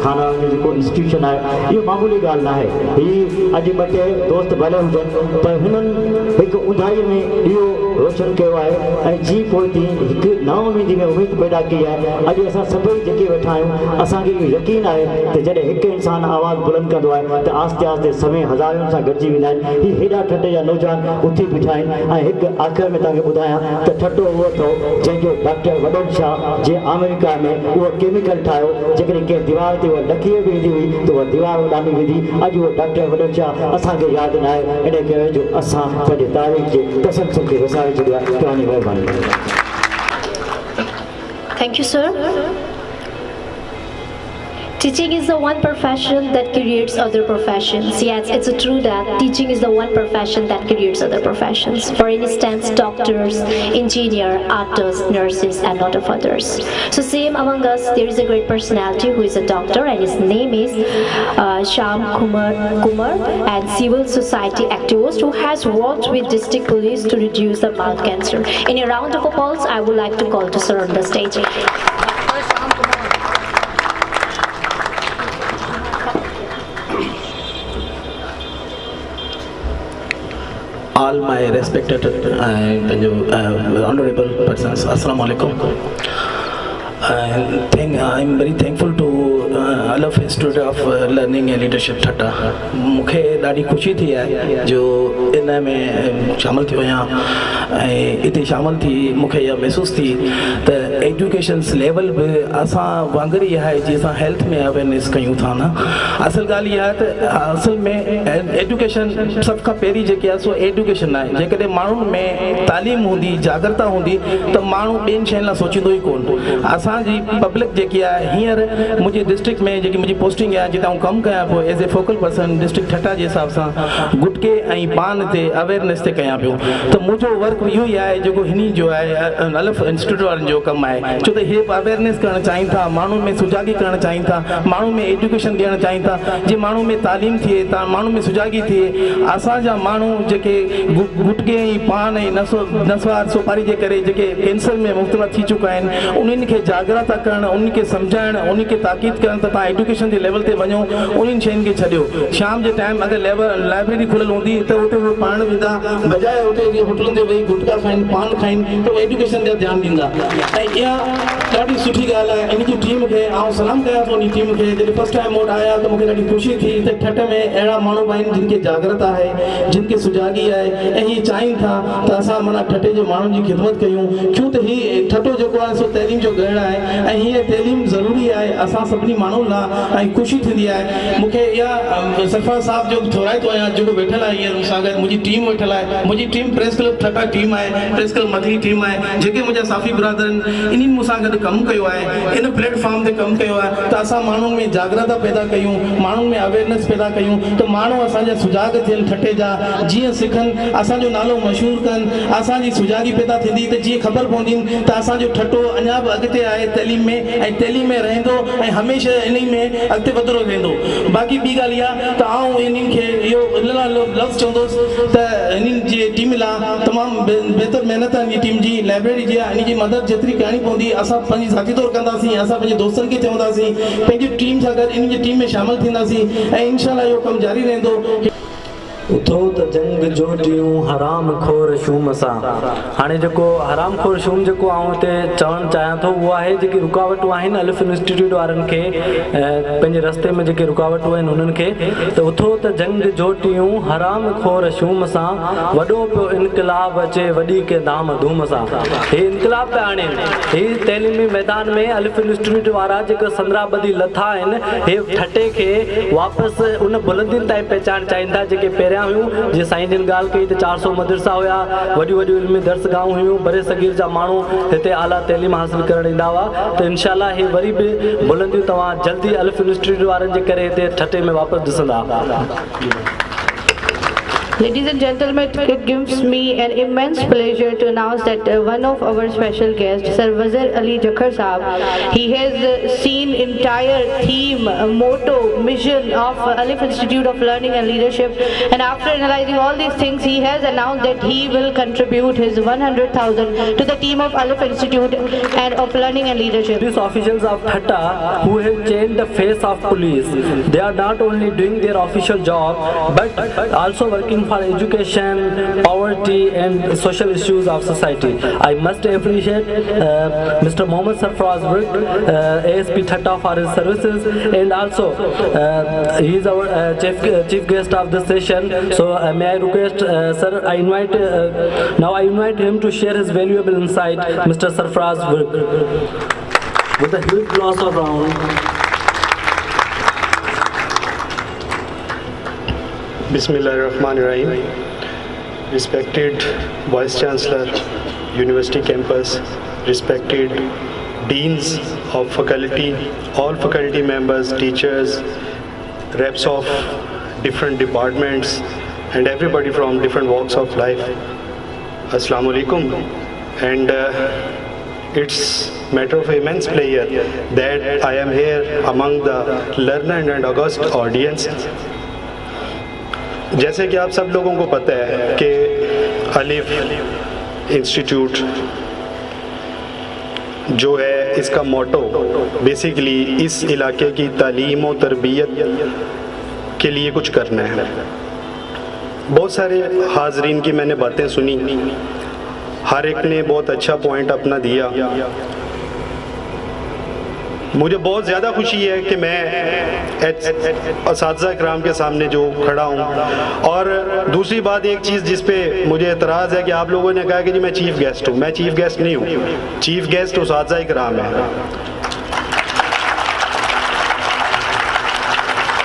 खाना जो जेको इंस्टीट्यूशन आहे इहो मामूली ॻाल्हि न आहे। हीअ अॼु ॿ टे दोस्त भले हुजनि पर हिननि हिकु ऊंधाईअ में इहो रोशन कयो आहे ऐं जी पोइ थी हिकु नवमीदी में उमेद पैदा कई आहे। अॼु असां सभई जेके वेठा आहियूं असांखे इहो यकीन आहे त जॾहिं हिकु इंसान आवाज़ बुलंद कंदो आहे त आस्ते आस्ते समय हज़ारनि सां गॾिजी वेंदा आहिनि। हीअ हेॾा ठटे जा नौजवान उथी बीठा आहिनि ऐं हिकु आख़िर में तव्हांखे ॿुधायां त ठटो उहो अथव जंहिंजो डॉक्टर वॾन शाह जे अमेरिका में उहो केमिकल ठाहियो, जेकॾहिं कंहिं दीवार ते उहा लकीर बि ईंदी हुई त उहा दीवार उॾामी वेंदी। अॼु उहो डॉक्टर वॾन शाह असांखे यादि न आहे, इन करे वेझो असां पंहिंजे तारीख़ जे तसलसल खे विसारे छॾियो आहे। तव्हांजी महिरबानी। Thank you, sir. Teaching is the one profession that creates other professions. Yes, it's true that teaching is the one profession that creates other professions. For instance, doctors, engineers, artists, nurses, and a lot of others. So same among us, there is a great personality who is a doctor, and his name is Shyam Kumar, and civil society activist who has worked with district police to reduce the mouth cancer. In a round of applause, I would like to call to sir on the stage. All my respected honorable persons, Assalamu alaikum. I'm very thankful to Alaf Institute of Learning and Leadership Thata. मूंखे ॾाढी ख़ुशी थी आहे जो इन में शामिल थियो आहियां ऐं हिते शामिल थी मूंखे इहा महसूस थी त एजुकेशन्स लेवल बि असां वांगुरु ई आहे जीअं असां हेल्थ में अवेयरनेस कयूं था न। असल ॻाल्हि इहा आहे त असल में एजुकेशन सभ खां पहिरीं जेकी आहे सो एजुकेशन आहे। जेकॾहिं माण्हुनि में तालीम हूंदी, जागरता हूंदी त माण्हू ॿियनि शयुनि लाइ सोचींदो ई कोन। असांजी पब्लिक जेकी आहे हींअर मुंहिंजे डिस्ट्रिक्ट में जेकी मुंहिंजी पोस्टिंग आहे जितां आउं कमु कयां पियो as a focal person district Thatta जे हिसाब सां गुटके ऐं पान ते अवेयरनेस ते कयां पियो। त मुंहिंजो वर्क इहो ई आहे जेको हिन जो आहे अलफ इंस्टीट्यूट वारनि जो कमु आहे, छो त इहे अवेयरनेस करणु चाहिनि था, माण्हुनि में सुजागी करणु चाहिनि था, माण्हुनि में एजुकेशन ॾियणु चाहिनि था जीअं माण्हू में तालीम थिए, माण्हू में सुजागी थिए। असांजा माण्हू जेके गुटके ऐं पान ऐं नसवार सुपारी जे करे जेके कैंसर में मुब्तला थी चुका आहिनि उन्हनि खे जागृत करणु, उन्हनि खे सम्झाइणु, उन्हनि खे ताक़ीद करणु त तव्हां एजुकेशन जे लेवल ते वञो, उन्हनि शयुनि खे छॾियो। शाम जे टाइम अगरि लाइब्रेरी खुलियल हूंदी त उते उहे पढ़णु वेंदा, बजाए उते होटलनि ते वेही गुटका खाइनि, पान खाइनि, त एजुकेशन ते ध्यानु ॾींदा। ऐं इहा ॾाढी सुठी ॻाल्हि आहे। इन जी टीम खे आउं सलाम कयां थो। इन टीम खे जॾहिं फस्ट टाइम वोट आया त मूंखे ॾाढी ख़ुशी थी त ठट में अहिड़ा माण्हू आहिनि जिन खे जागृत आहे, जिन खे सुजागी आहे ऐं हीअ चाहिनि था त असां माना ठटे जे माण्हुनि जी ख़िदमत कयूं। छो त हीअ ठटो जेको आहे सो तइलीम जो गढ़ आहे ऐं हीअ तइलीम ज़रूरी आहे असां सभिनी माण्हुनि लाइ ऐं ख़ुशी थींदी आहे। मूंखे इहा सरफराज़ साहब जो थोराइतो आहियां जेको वेठल आहे हींअर मूंसां गॾु, मुंहिंजी टीम वेठल आहे। मुंहिंजी टीम प्रेस क्लब ठटा टीम आहे, प्रेस क्लब मदनी टीम आहे, जेके मुंहिंजा साफ़ी बिरादरनि इन्हनि मूंसां गॾु कमु कयो आहे, इन प्लेटफॉर्म ते कमु कयो आहे त असां माण्हुनि में जागृता पैदा कयूं, माण्हुनि में अवेयरनेस पैदा कयूं त माण्हू असांजा सुजाग थियनि ठटे जा, जीअं सिखनि, असांजो नालो मशहूरु कनि, असांजी सुजागी पैदा थींदी त जीअं ख़बर पवंदी त असांजो ठटो अञा बि अॻिते आहे तइलीम में, ऐं तइलीम में रहंदो ऐं हमेशह इन में अॻिते वधंदो वेंदो। बाक़ी ॿी ॻाल्हि इहा त आउं इन्हनि खे इहो लफ़्ज़ चवंदुसि त इन्हनि जी टीम लाइ तमामु बहितर महिनत आहे इन्ही टीम जी, लाइब्रेरी जी आहे, इन जी मदद जेतिरी करणी पवंदी असां पंहिंजी ज़ाती तौरु कंदासीं, असां पंहिंजे दोस्तनि खे चवंदासीं, पंहिंजी टीम सां गॾु इन जी टीम में शामिलु थींदासीं ऐं इंशाअल्लाह इहो कमु जारी रहंदो। उथो त जंग जोटियूं हराम खोर शूम सां। हाणे जेको हराम खोर शूम जेको आउं हिते चवणु चाहियां थो उहा आहे जेकी रुकावटूं आहिनि अलिफ इंस्टीट्यूट वारनि खे पंहिंजे रस्ते में जेके रुकावटूं आहिनि उन्हनि खे, त उथो त जंग जोटियूं हराम खोर शूम सां, वॾो पियो इनकलाब अचे वॾी के धाम धूम सां। हे इनकलाब पिया आणनि, हे तइलीमी मैदान में अलिफ इंस्टीट्यूट वारा जेके संद्राबदी लथा आहिनि, हे ठटे खे वापसि उन बुलंदियुनि ताईं पहचान चाहींदा जेके पहिरियां हुयूं। जीअं साईं जिन ॻाल्हि कई त 400 मदरसा हुया, वॾियूं वॾियूं इल्मी दर्सगाहूं हुयूं, बरे सगीर जा माण्हू हिते आला तइलीम हासिल करणु ईंदा हुआ, त इनशाअल्लाह हे वरी बि बुलंदियूं तव्हां जल्दी अलिफ इंस्टीट्यूट वारनि जे करे हिते ठटे में वापसि ॾिसंदा। Ladies and gentlemen, it gives me an immense pleasure to announce that one of our special guests, Sir Wazir Ali Jakhar Saab, he has seen entire theme, motto, mission of Alif Institute of Learning and Leadership, and after analyzing all these things, he has announced that he will contribute his 100,000 to the team of Alif Institute and of Learning and Leadership. These officials of Thatta who have changed the face of police, they are not only doing their official job but also working for education, poverty and social issues of society. I must appreciate Mr. Mohammad Sarfraz Birk, ASP Thatta for his services, and also he is our chief guest of this session. So may I request sir, now I invite him to share his valuable insight, Mr. Sarfraz Birk. With a huge applause of round. Bismillahirrahmanirrahim. Respected Vice Chancellor, University Campus, respected Deans of Faculty, all faculty members, teachers, reps of different departments, and everybody from different walks of life. Assalamu alaikum. And it's matter of immense pleasure that I am here among the learned and august audience. जैसे कि आप सब लोगों को पता है कि अलिफ इंस्टीट्यूट जो है इसका मोटो बेसिकली इस इलाके की तालीम और तरबियत के लिए कुछ करना है। बहुत सारे हाजरीन की मैंने बातें सुनी, हर एक ने बहुत अच्छा पॉइंट अपना दिया। मुझे बहुत ज़्यादा खुशी है कि मैं असातिज़ा इकराम के सामने जो खड़ा हूँ। और दूसरी बात एक चीज़ जिस पे मुझे एतराज़ है कि आप लोगों ने कहा कि जी मैं चीफ़ गेस्ट हूँ। मैं चीफ़ गेस्ट नहीं हूँ, चीफ़ गेस्ट असातिज़ा इकराम है।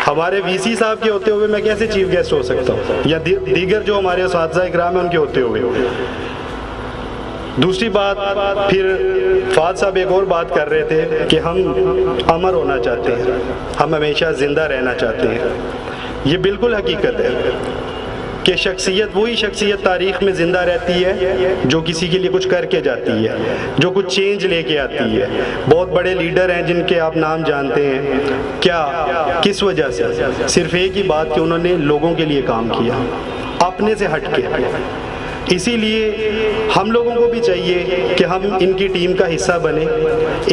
हमारे वीसी साहब के होते हुए मैं कैसे चीफ़ गेस्ट हो सकता हूँ, या दीगर जो हमारे असातिज़ा इकराम है उनके होते हुए। दूसरी बात, फिर फाद साहब एक और बात कर रहे थे कि हम अमर होना चाहते हैं, हम हमेशा ज़िंदा रहना चाहते हैं। ये बिल्कुल हकीकत है कि शख्सियत वही शख्सियत तारीख़ में ज़िंदा रहती है जो किसी के लिए कुछ करके जाती है, जो कुछ चेंज लेके आती है। बहुत बड़े लीडर हैं जिनके आप नाम जानते हैं, क्या किस वजह से? सिर्फ एक ही बात कि उन्होंने लोगों के लिए काम किया, अपने से हट के। इसीलिए हम लोगों को भी चाहिए कि हम इनकी टीम का हिस्सा बने,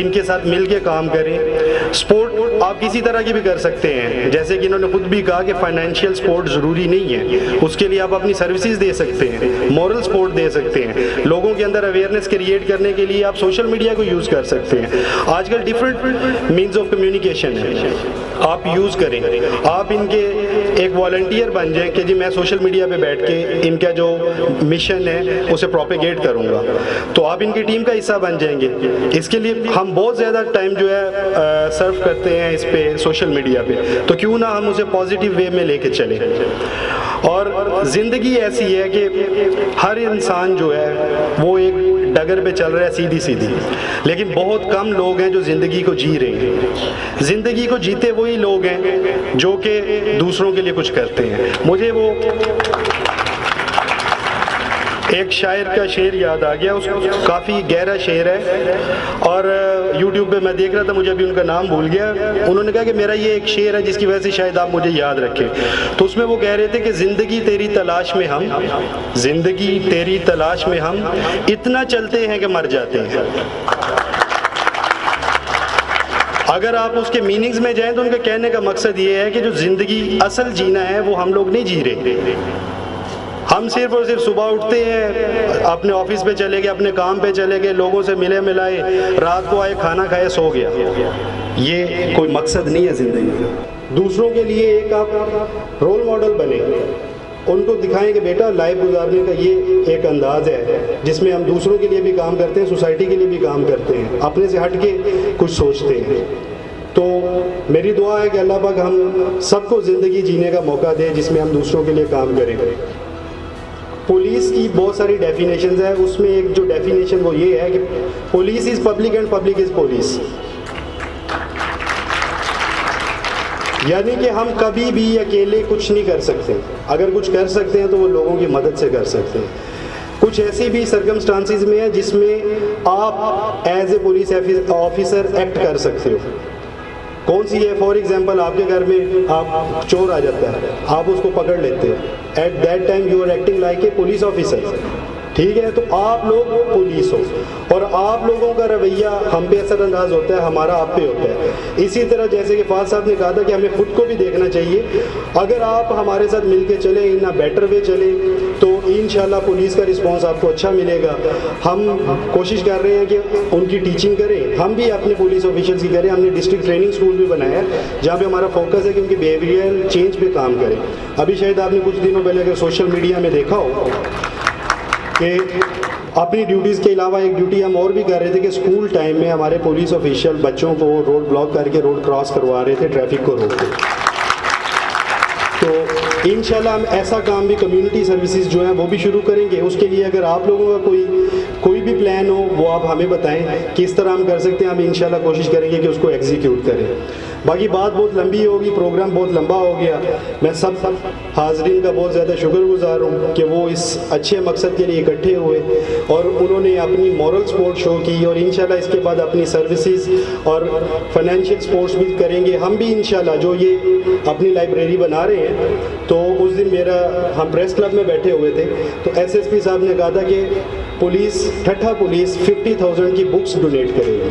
इनके साथ मिल के काम करें। स्पोर्ट आप किसी तरह की भी कर सकते हैं, जैसे कि इन्होंने खुद भी कहा कि फाइनेंशियल सपोर्ट ज़रूरी नहीं है, उसके लिए आप अपनी सर्विसेज दे सकते हैं, मॉरल सपोर्ट दे सकते हैं। लोगों के अंदर अवेयरनेस क्रिएट करने के लिए आप सोशल मीडिया को यूज़ कर सकते हैं। आजकल डिफरेंट मीन्स ऑफ कम्युनिकेशन है, आप यूज़ करें। आप इनके एक वॉलंटियर बन जाएं कि जी मैं सोशल मीडिया पे बैठ के इनका जो मिशन है उसे प्रोपेगेट करूँगा, तो आप इनकी टीम का हिस्सा बन जाएंगे। इसके लिए हम बहुत ज़्यादा टाइम जो है सर्व करते हैं इस पे सोशल मीडिया पे, तो क्यों ना हम उसे पॉजिटिव वे में लेके चलें। और ज़िंदगी ऐसी है कि हर इंसान जो है वो एक डगर पे चल रहा है सीधी सीधी, लेकिन बहुत कम लोग हैं जो ज़िंदगी को जी रहे हैं। ज़िंदगी को जीते वही लोग हैं जो कि दूसरों के लिए कुछ करते हैं। मुझे वो एक शायर का शेर याद आ गया, काफ़ी गहरा शेर है और YouTube पे मैं देख रहा था, मुझे अभी उनका नाम भूल गया। उन्होंने कहा कि मेरा ये एक शेर है जिसकी वजह से शायद आप मुझे याद रखें। तो उसमें वो कह रहे थे कि ज़िंदगी तेरी तलाश में हम, ज़िंदगी तेरी तलाश में हम इतना चलते हैं कि मर जाते हैं। अगर आप उसके मीनिंग्स में जाएं तो उनका कहने का मकसद ये है कि जो ज़िंदगी असल जीना है वो हम लोग नहीं जी रहे। हम सिर्फ और सिर्फ सुबह उठते हैं, अपने ऑफिस पे चले गए, अपने काम पे चले गए, लोगों से मिले मिलाए, रात को आए, खाना खाए, सो गया। ये कोई मकसद नहीं है ज़िंदगी का। दूसरों के लिए एक आप रोल मॉडल बने, उनको दिखाएं कि बेटा लाइफ गुजारने का ये एक अंदाज़ है जिसमें हम दूसरों के लिए भी काम करते हैं, सोसाइटी के लिए भी काम करते हैं, अपने से हट के कुछ सोचते हैं। तो मेरी दुआ है कि अल्लाह पाक हम सबको ज़िंदगी जीने का मौका दे जिसमें हम दूसरों के लिए काम करें। पुलिस की बहुत सारी डेफिनेशंस है, उसमें एक जो डेफिनेशन वो ये है कि police is public and public is police. यानी कि हम कभी भी अकेले कुछ नहीं कर सकते, अगर कुछ कर सकते हैं तो वो लोगों की मदद से कर सकते हैं। कुछ ऐसी भी सर्कमस्टांसिस में है जिसमें आप as a police officer act कर सकते हो। कौन सी है? फॉर एग्जाम्पल आपके घर में आप चोर आ जाता है, आप उसको पकड़ लेते हैं, at that time you are acting like a police officer, ठीक है? तो आप लोग पुलिस हो और आप लोगों का रवैया हम पे असरअंदाज होता है, हमारा आप पे होता है। इसी तरह जैसे कि फाज साहब ने कहा था कि हमें खुद को भी देखना चाहिए। अगर आप हमारे साथ मिल के चले, इन अ बेटर वे चले, तो इंशाल्लाह पुलिस का रिस्पांस आपको अच्छा मिलेगा। हम कोशिश कर रहे हैं कि उनकी टीचिंग करें, हम भी अपने पुलिस ऑफिशियल्स की करें। हमने डिस्ट्रिक्ट ट्रेनिंग स्कूल भी बनाया है जहाँ पे हमारा फोकस है कि उनकी बिहेवियरल चेंज पे काम करें। अभी शायद आपने कुछ दिनों पहले अगर सोशल मीडिया में देखा हो कि अपनी ड्यूटीज़ के अलावा एक ड्यूटी हम और भी कर रहे थे कि स्कूल टाइम में हमारे पुलिस ऑफिशियल बच्चों को रोड ब्लॉक करके रोड क्रॉस करवा रहे थे, ट्रैफिक को रोक के। तो इंशाल्लाह हम ऐसा काम भी, कम्युनिटी सर्विसेज जो हैं वो भी शुरू करेंगे। उसके लिए अगर आप लोगों का कोई भी प्लान हो वो आप हमें बताएं किस तरह हम कर सकते हैं। हम इंशाल्लाह कोशिश करेंगे कि उसको एग्जीक्यूट करें। बाकी बात बहुत लंबी होगी, प्रोग्राम बहुत लंबा हो गया। मैं सब हाज़रीन का बहुत ज़्यादा शुक्रगुजार हूँ कि वो इस अच्छे मकसद के लिए इकट्ठे हुए और उन्होंने अपनी मॉरल सपोर्ट शो की और इंशाल्लाह इसके बाद अपनी सर्विसेज और फाइनेंशियल सपोर्ट्स भी करेंगे। हम भी इंशाल्लाह जो ये अपनी लाइब्रेरी बना रहे हैं, तो उस दिन हम प्रेस क्लब में बैठे हुए थे तो एसएसपी साहब ने कहा था कि ठट्ठा पुलिस 50,000 की बुक्स डोनेट करेगी।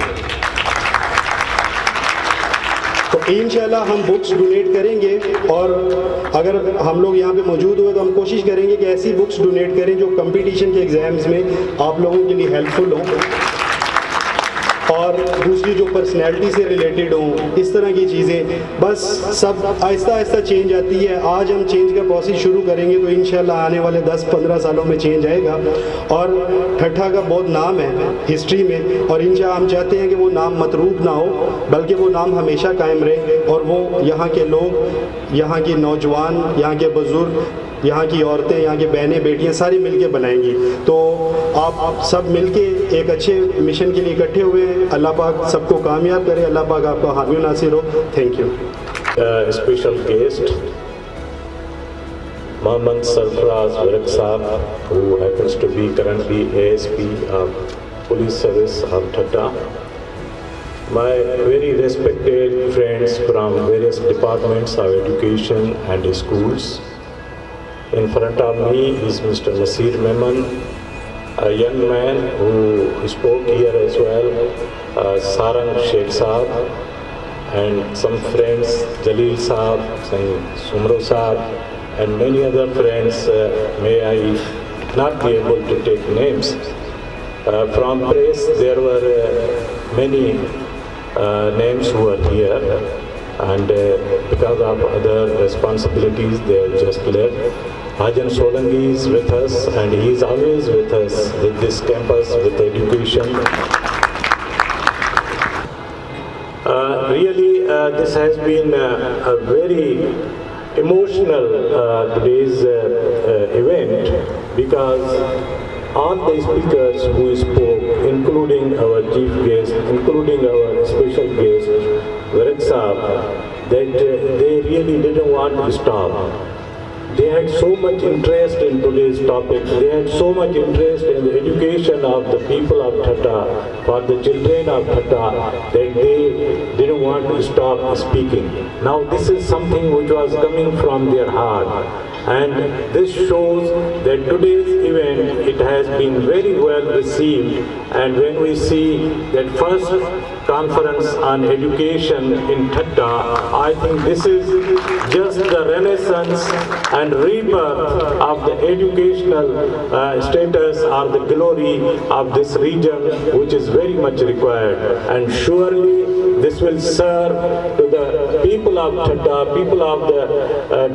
तो इंशाल्लाह हम बुक्स डोनेट करेंगे और अगर हम लोग यहाँ पे मौजूद हुए तो हम कोशिश करेंगे कि ऐसी बुक्स डोनेट करें जो कंपटीशन के एग्ज़ाम्स में आप लोगों के लिए हेल्पफुल हो और दूसरी जो पर्सनैलिटी से रिलेटेड हों, इस तरह की चीज़ें। बस सब आहिस्ता आहिस्ता चेंज आती है। आज हम चेंज का प्रोसेस शुरू करेंगे तो इंशाल्लाह आने वाले 10-15 सालों में चेंज आएगा और ठट्ठा का बहुत नाम है हिस्ट्री में और इंशाल्लाह हम चाहते हैं कि वो नाम मतरूक ना हो बल्कि वो नाम हमेशा कायम रहे और वो यहाँ के लोग, यहाँ के नौजवान, यहाँ के बुज़ुर्ग, यहाँ की औरतें, यहाँ की बहनें, बेटियाँ सारी मिलके बनाएंगी। तो आप सब मिलके एक अच्छे मिशन के लिए इकट्ठे हुए हैं। अल्लाह पाक सबको कामयाब करे, अल्लाह पाक आपका हामी नासिर हो। Thank you. Special guest Mohammad Sarfraz Warq Saab, who happens to be currently ASP of Police Service of Thatta. My very respected friends from various departments of education and schools. In front of me is Mr. Nasir Memon, a young man who spoke here as well, Sarang Sheikh Saab, and some friends, Jalil Saab, Sumro Saab, and many other friends. May I not be able to take names. From press, there were many names who are here, and because of other responsibilities, they have just left. Hajan Solangi is with us, and he is always with us with this campus, with education. Really, this has been a very emotional today's event because all the speakers who spoke, including our chief guest, including our special guest, Varek Saab, that they really didn't want to stop. They had so much interest in today's topic. They had so much interest in the education of the people of Thatta, for the children of Thatta, that they didn't want to stop speaking. Now this is something which was coming from their heart. And this shows that today's event, it has been very well received. And when we see that first conference on education in Thatta, I think this is just the renaissance and rebirth of the educational status or the glory of this region, which is very much required. And surely this will serve to the people of Thatta, people of the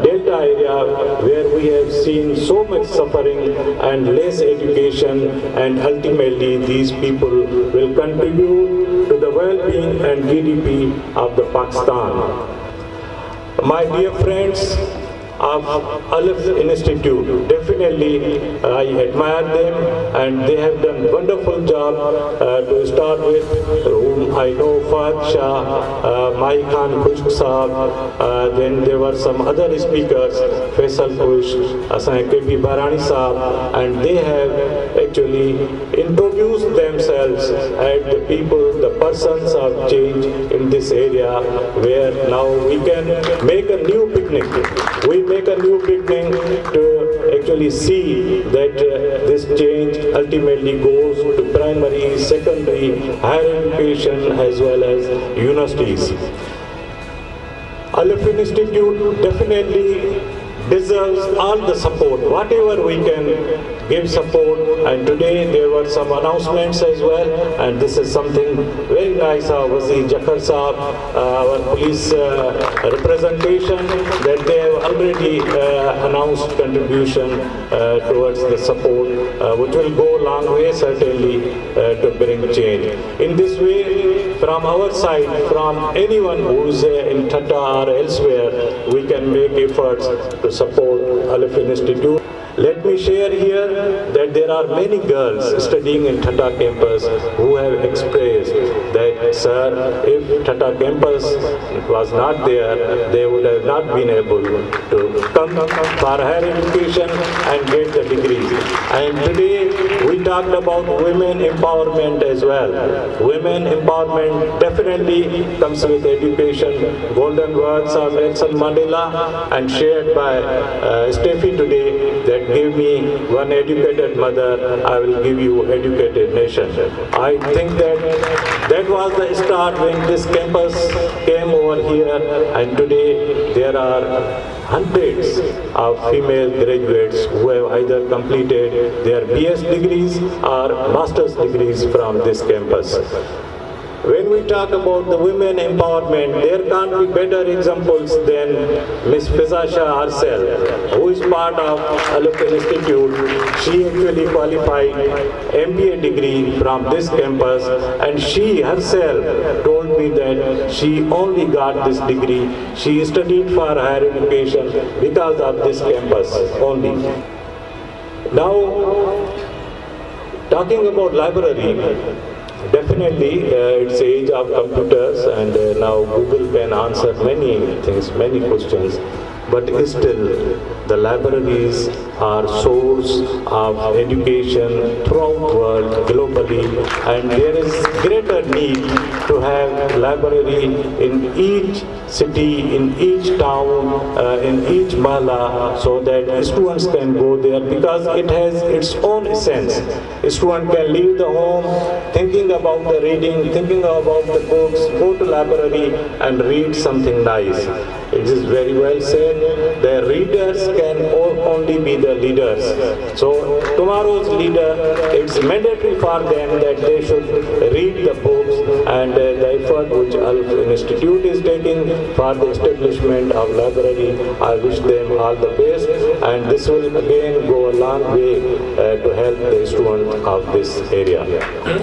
Delta area, where we have seen so much suffering and less education, and ultimately these people will contribute to the well-being and GDP of the Pakistan. My dear friends of Aleph Institute, definitely I admire them, and they have done wonderful job. To start with, whom I know, Fahad Shah, Mai Khan Khushk Saab, then there were some other speakers, Faisal Khushk, KB Barani Saab, and they have actually introduced themselves as the people, the persons of change in this area, where now we can make a new beginning. We make a new beginning to actually see that this change ultimately goes to primary, secondary, higher education as well as universities. Aleph Institute definitely deserves all the support, whatever we can give support. And today there were some announcements as well, and this is something very nice. Wazir Jakhar Saab, our police representation, that they have already announced contribution towards the support, which will go a long way certainly to bring change. In this way, from our side, from anyone who is in Thatta or elsewhere, we can make efforts to support Aleph Institute. Let me share here that there are many girls studying in Thatta campus who have expressed that, sir, if Thatta campus was not there, they would have not been able to come for higher education and get the degrees. And today we talked about women empowerment as well. Women empowerment definitely comes with education. Golden words of Nelson Mandela and shared by Steffi today, that give me one educated mother, I will give you educated nation. I think that was the start when this campus came over here, and today there are hundreds of female graduates who have either completed their BS degrees or master's degrees from this campus. When we talk about the women empowerment, there can't be better examples than Ms. Fiza Shah herself, who is part of Aleph Institute. She actually qualified MBA degree from this campus, and she herself told me that she only got this degree. She studied for higher education because of this campus only. Now, talking about library, definitely it's age of computers, and now Google can answer many things, many questions, but still the libraries are source of education throughout the world, globally, and there is greater need to have library in each city, in each town, in each mala, so that students can go there, because it has its own essence. A student can leave the home thinking about the reading, thinking about the books, go to library and read something nice. It is very well said, the readers can only be the leaders. So tomorrow's leader, it's mandatory for them that they should read the books, and the effort which Aleph Institute is taking for the establishment of library, I wish them all the best, and this will again go a long way to help the students of this area.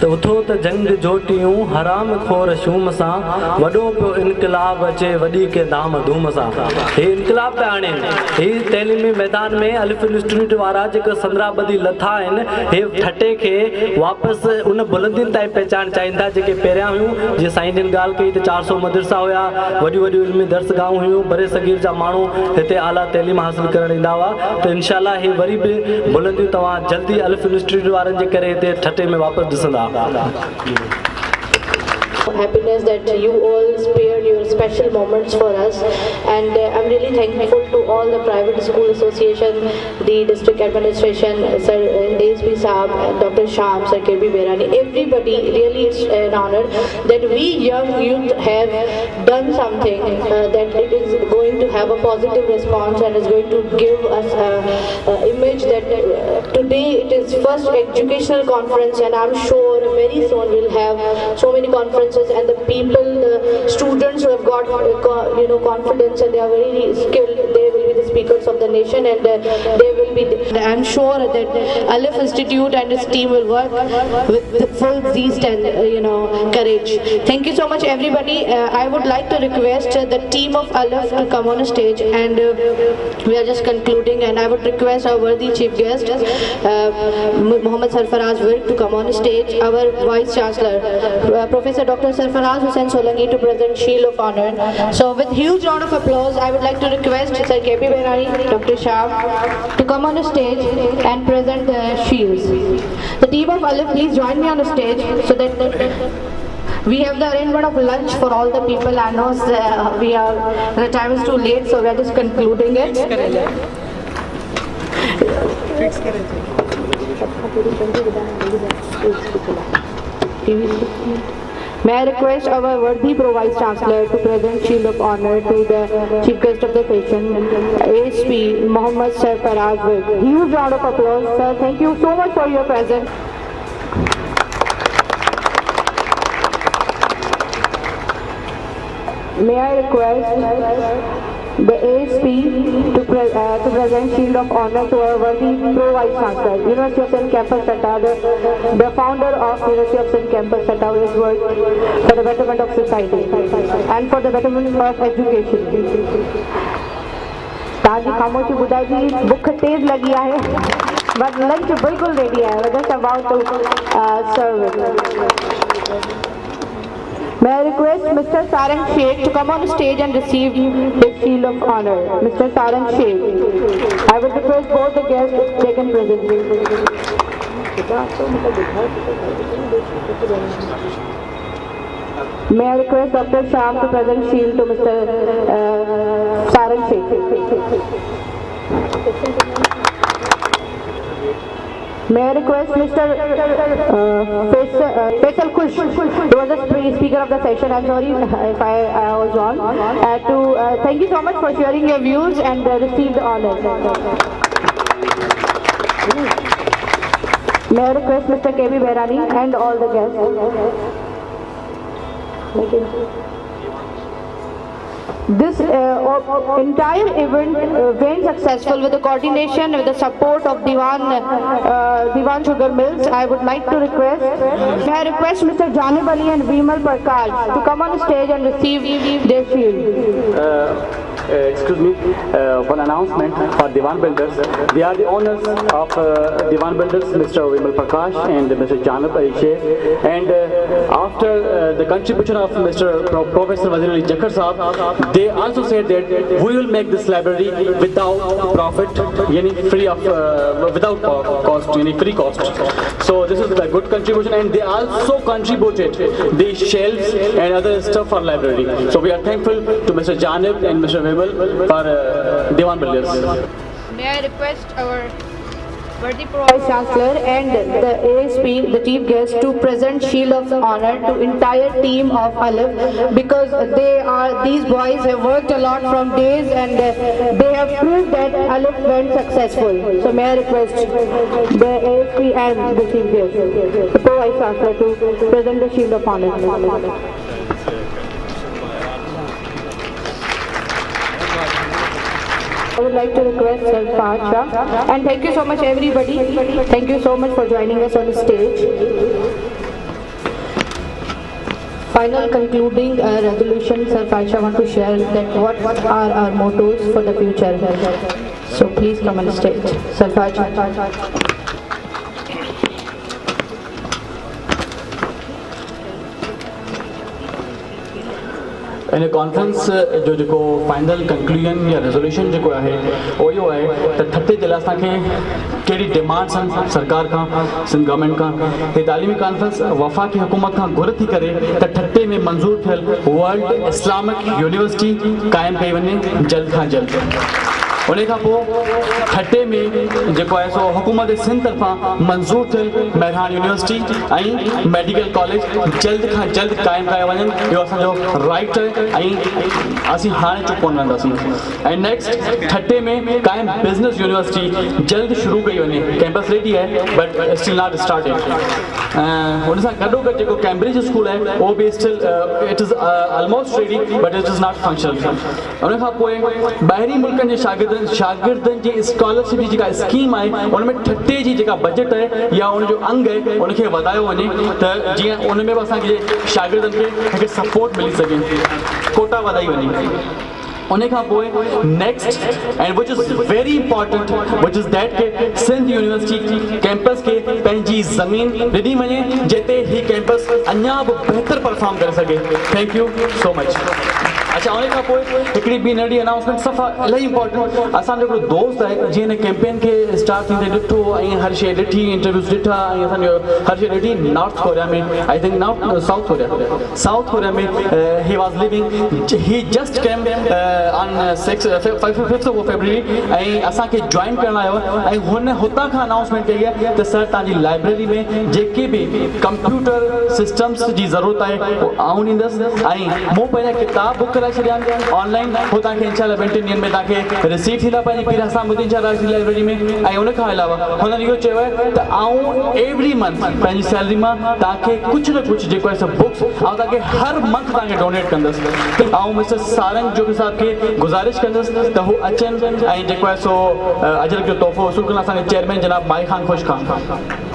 उथो त जंग जोटियूं हराम खोर शूम सां वॾो पियो इनकलाब अचे वॾी के दाम धूम सां। हे इनकलाब पिया आणनि। ही तइलीमी मैदान में अलिफ इंस्टीट्यूट वारा जेको संद्राबदी लथा आहिनि हे ठटे खे वापसि उन बुलंदियुनि ताईं पहचान चाहींदा जेके पहिरियां हुयूं। जीअं साईं जिन ॻाल्हि कई त 400 मदरसा हुया, वॾियूं वॾियूं इल्मी दर्सगाहूं हुयूं, बरे सगीर जा माण्हू हिते आला तइलीम हासिल करणु ईंदा हुआ। त इंशाअल्लाह हे वरी बि बुलंदियूं तव्हां जल्दी अलिफ इंस्टीट्यूट वारनि जे करे हिते ठटे में वापसि ॾिसंदा। Happiness that you all spared your special moments for us, and I'm really thankful to all the private school association, the district administration, Sir ASP Saab, Dr. Sham, Sir KB Berani, everybody. Really it's an honor that we young youth have done something that it is going to have a positive response and is going to give us an image that today it is first educational conference, and I'm sure very soon we'll have so many conferences, and the people, the students who have got confidence and they are very skilled, they will be the speakers of the nation, and they will be. I'm sure that Alif Institute and its team will work with full zest and courage. Thank you so much, everybody. I would like to request the team of Alif to come on stage, and we are just concluding. And I would request our worthy chief guest, Muhammad Sarfaraz Virk, to come on stage. Our Vice Chancellor, Professor Dr. Sarfaraz Hussain Solangi, to present Shield of Honor. So with huge round of applause, I would like to request Sir KB Berani, Dr. Shah to come on the stage and present the shields. The team of Alif, please join me on the stage so that we have the arrangement of lunch for all the people. I know the time is too late, so we are just concluding it. May I request our worthy Vice Chancellor to present Shield of Honor to the Chief Guest of the session, ASP Muhammad Sarfaraz Virk. Huge round of applause, sir. Thank you so much for your presence. May I request the ASP to present Shield of Honor to our worthy Vice Chancellor, University of St. Campus Tata, the founder of University of St. Campus Tata, who has worked for the betterment of society and for the betterment of education. ताजी खामोशी बुधाई जी भूख तेज लगी है, but lunch बिल्कुल ready है. We're just about to serve it. May I request Mr. Sarang Sheikh to come on stage and receive his Shield of Honor. Mr. Sarang Sheikh. I would request both the guests to take and present. May I request Dr. Sham to present Shield to Mr. Sarang Sheikh. May I request Mr. Faisal Kush, who was the speaker of the session, I'm sorry if I was wrong, to thank you so much for sharing your views and receive the honor. May I request Mr. KB Berani and all the guests. This entire event went successful with the coordination, with the support of Diwan Sugar Mills. I would like to request, may I request Mr. Janib Ali and Vimal Prakash to come on stage and receive their shield. Excuse me, one announcement for Diwan Builders. They are the owners of Diwan Builders, Mr. Vimal Prakash and Mr. Janab Ali Sheikh. And after the contribution of Mr. Professor Wazir Ali Jakhar Saab, they also said that we will make this library without profit, free of, without cost, free cost. So this is a good contribution, and they also contributed the shelves and other stuff for library. So we are thankful to Mr. Janib and Mr. Vimal for Diwan Builders. May I request our worthy Vice Chancellor and the ASP, the chief guest, to present Shield of Honor to entire team of Alif, because these boys have worked a lot from days and they have proved that Alif went successful. So may I request the ASP and the chief guest, the Vice Chancellor, to present the Shield of Honor. I would like to request Sir Pacha, and thank you so much everybody. Thank you so much for joining us on the stage. Final concluding resolution, Sir Pacha want to share that what are our mottos for the future. So please come on the stage. Sarfaj. In conference जो जेको final conclusion या resolution जेको आहे उहो इहो आहे त ठटे जे लाइ असांखे कहिड़ी डिमांड्स आहिनि सरकार खां सिंध गवर्नमेंट खां हीअ तालीमी कॉन्फ्रेंस वफ़ाक़ी हुकूमत खां घुर थी करे त ठटे में मंज़ूर थियल वर्ल्ड इस्लामिक यूनिवर्सिटी क़ाइमु कई वञे जल्द खां जल्द उन खां पोइ ठटे में जेको आहे सो हुकूमत सिंध तरफ़ां मंज़ूर थियल मेहरान यूनिवर्सिटी ऐं मेडिकल कॉलेज जल्द खां जल्द क़ाइमु कया वञनि इहो असांजो राइट आहे ऐं असीं हाणे चुप कोन रहंदासीं ऐं नेक्स्ट ठटे में क़ाइमु बिज़नेस यूनिवर्सिटी जल्द शुरू कई वञे कैंपस रेडी आहे बट स्टिल नॉट स्टार्टेड हुन सां गॾोगॾु जेको कैम्ब्रिज स्कूल आहे उहो बि still it is almost ready but it is not functional उन खां पोइ ॿाहिरी मुल्कनि जे शागिर्दनि जी स्कॉलरशिप जी जेका स्कीम आहे उन में ठटे जी जेका बजट आहे या उन जो अंग आहे उनखे वधायो वञे त जीअं उन में बि असांखे शागिर्दनि खे हिकु सपोर्ट मिली सघे कोटा वधाई वञे उन खां पोइ next and which is very important which is that के सिंध यूनिवर्सिटी कैंपस खे पंहिंजी ज़मीन ॾिनी वञे जिते ही कैंपस अञा बि बहितर परफॉर्म करे सघे थैंक यू सो मच अच्छा उन खां पोइ हिकिड़ी ॿी नंढी अनाउंसमेंट सफ़ा इलाही इंपॉर्टेंट असांजो हिकिड़ो दोस्त आहे जीअं हिन कैंपेन खे स्टार्ट थींदे ॾिठो ऐं हर शइ ॾिठी इंटरव्यूज़ ॾिठा ऐं असांजो हर शइ ॾिठी नॉर्थ कोरिया में I think not South Korea में he was living he just came on 5th of February ऐं असांखे ज्वाइन करण आयो ऐं हुन हुतां खां अनाउंसमेंट कई आहे त सर तव्हांजी लाइब्रेरी में जेके बि कंप्यूटर सिस्टम्स जी ज़रूरत आहे उहो आऊं ॾींदुसि ऐं मूं पंहिंजा किताब बुक कराए छॾिया ऑनलाइन हो तव्हांखे इंशाल्लाह 20 ॾींहंनि में तव्हांखे रिसीव थींदा पंहिंजी पीर हसामुद्दीन शाह राज़ी लाइब्रेरी में ऐं उन खां अलावा हुननि इहो चयो आहे त आऊं एवरी मंथ पंहिंजी सैलरी मां तव्हांखे कुझु न कुझु जेको आहे सभु बुक्स ऐं तव्हांखे हर मंथ तव्हांखे डोनेट कंदुसि ऐं मिस्टर सारंग जोगी साहब खे गुज़ारिश कंदुसि त हू अचनि ऐं जेको आहे सो अजरक जो तोहफ़ो वसूल कनि असांजे चेयरमैन जनाब माई ख़ान ख़ुश Khan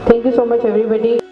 Thank you so much, everybody.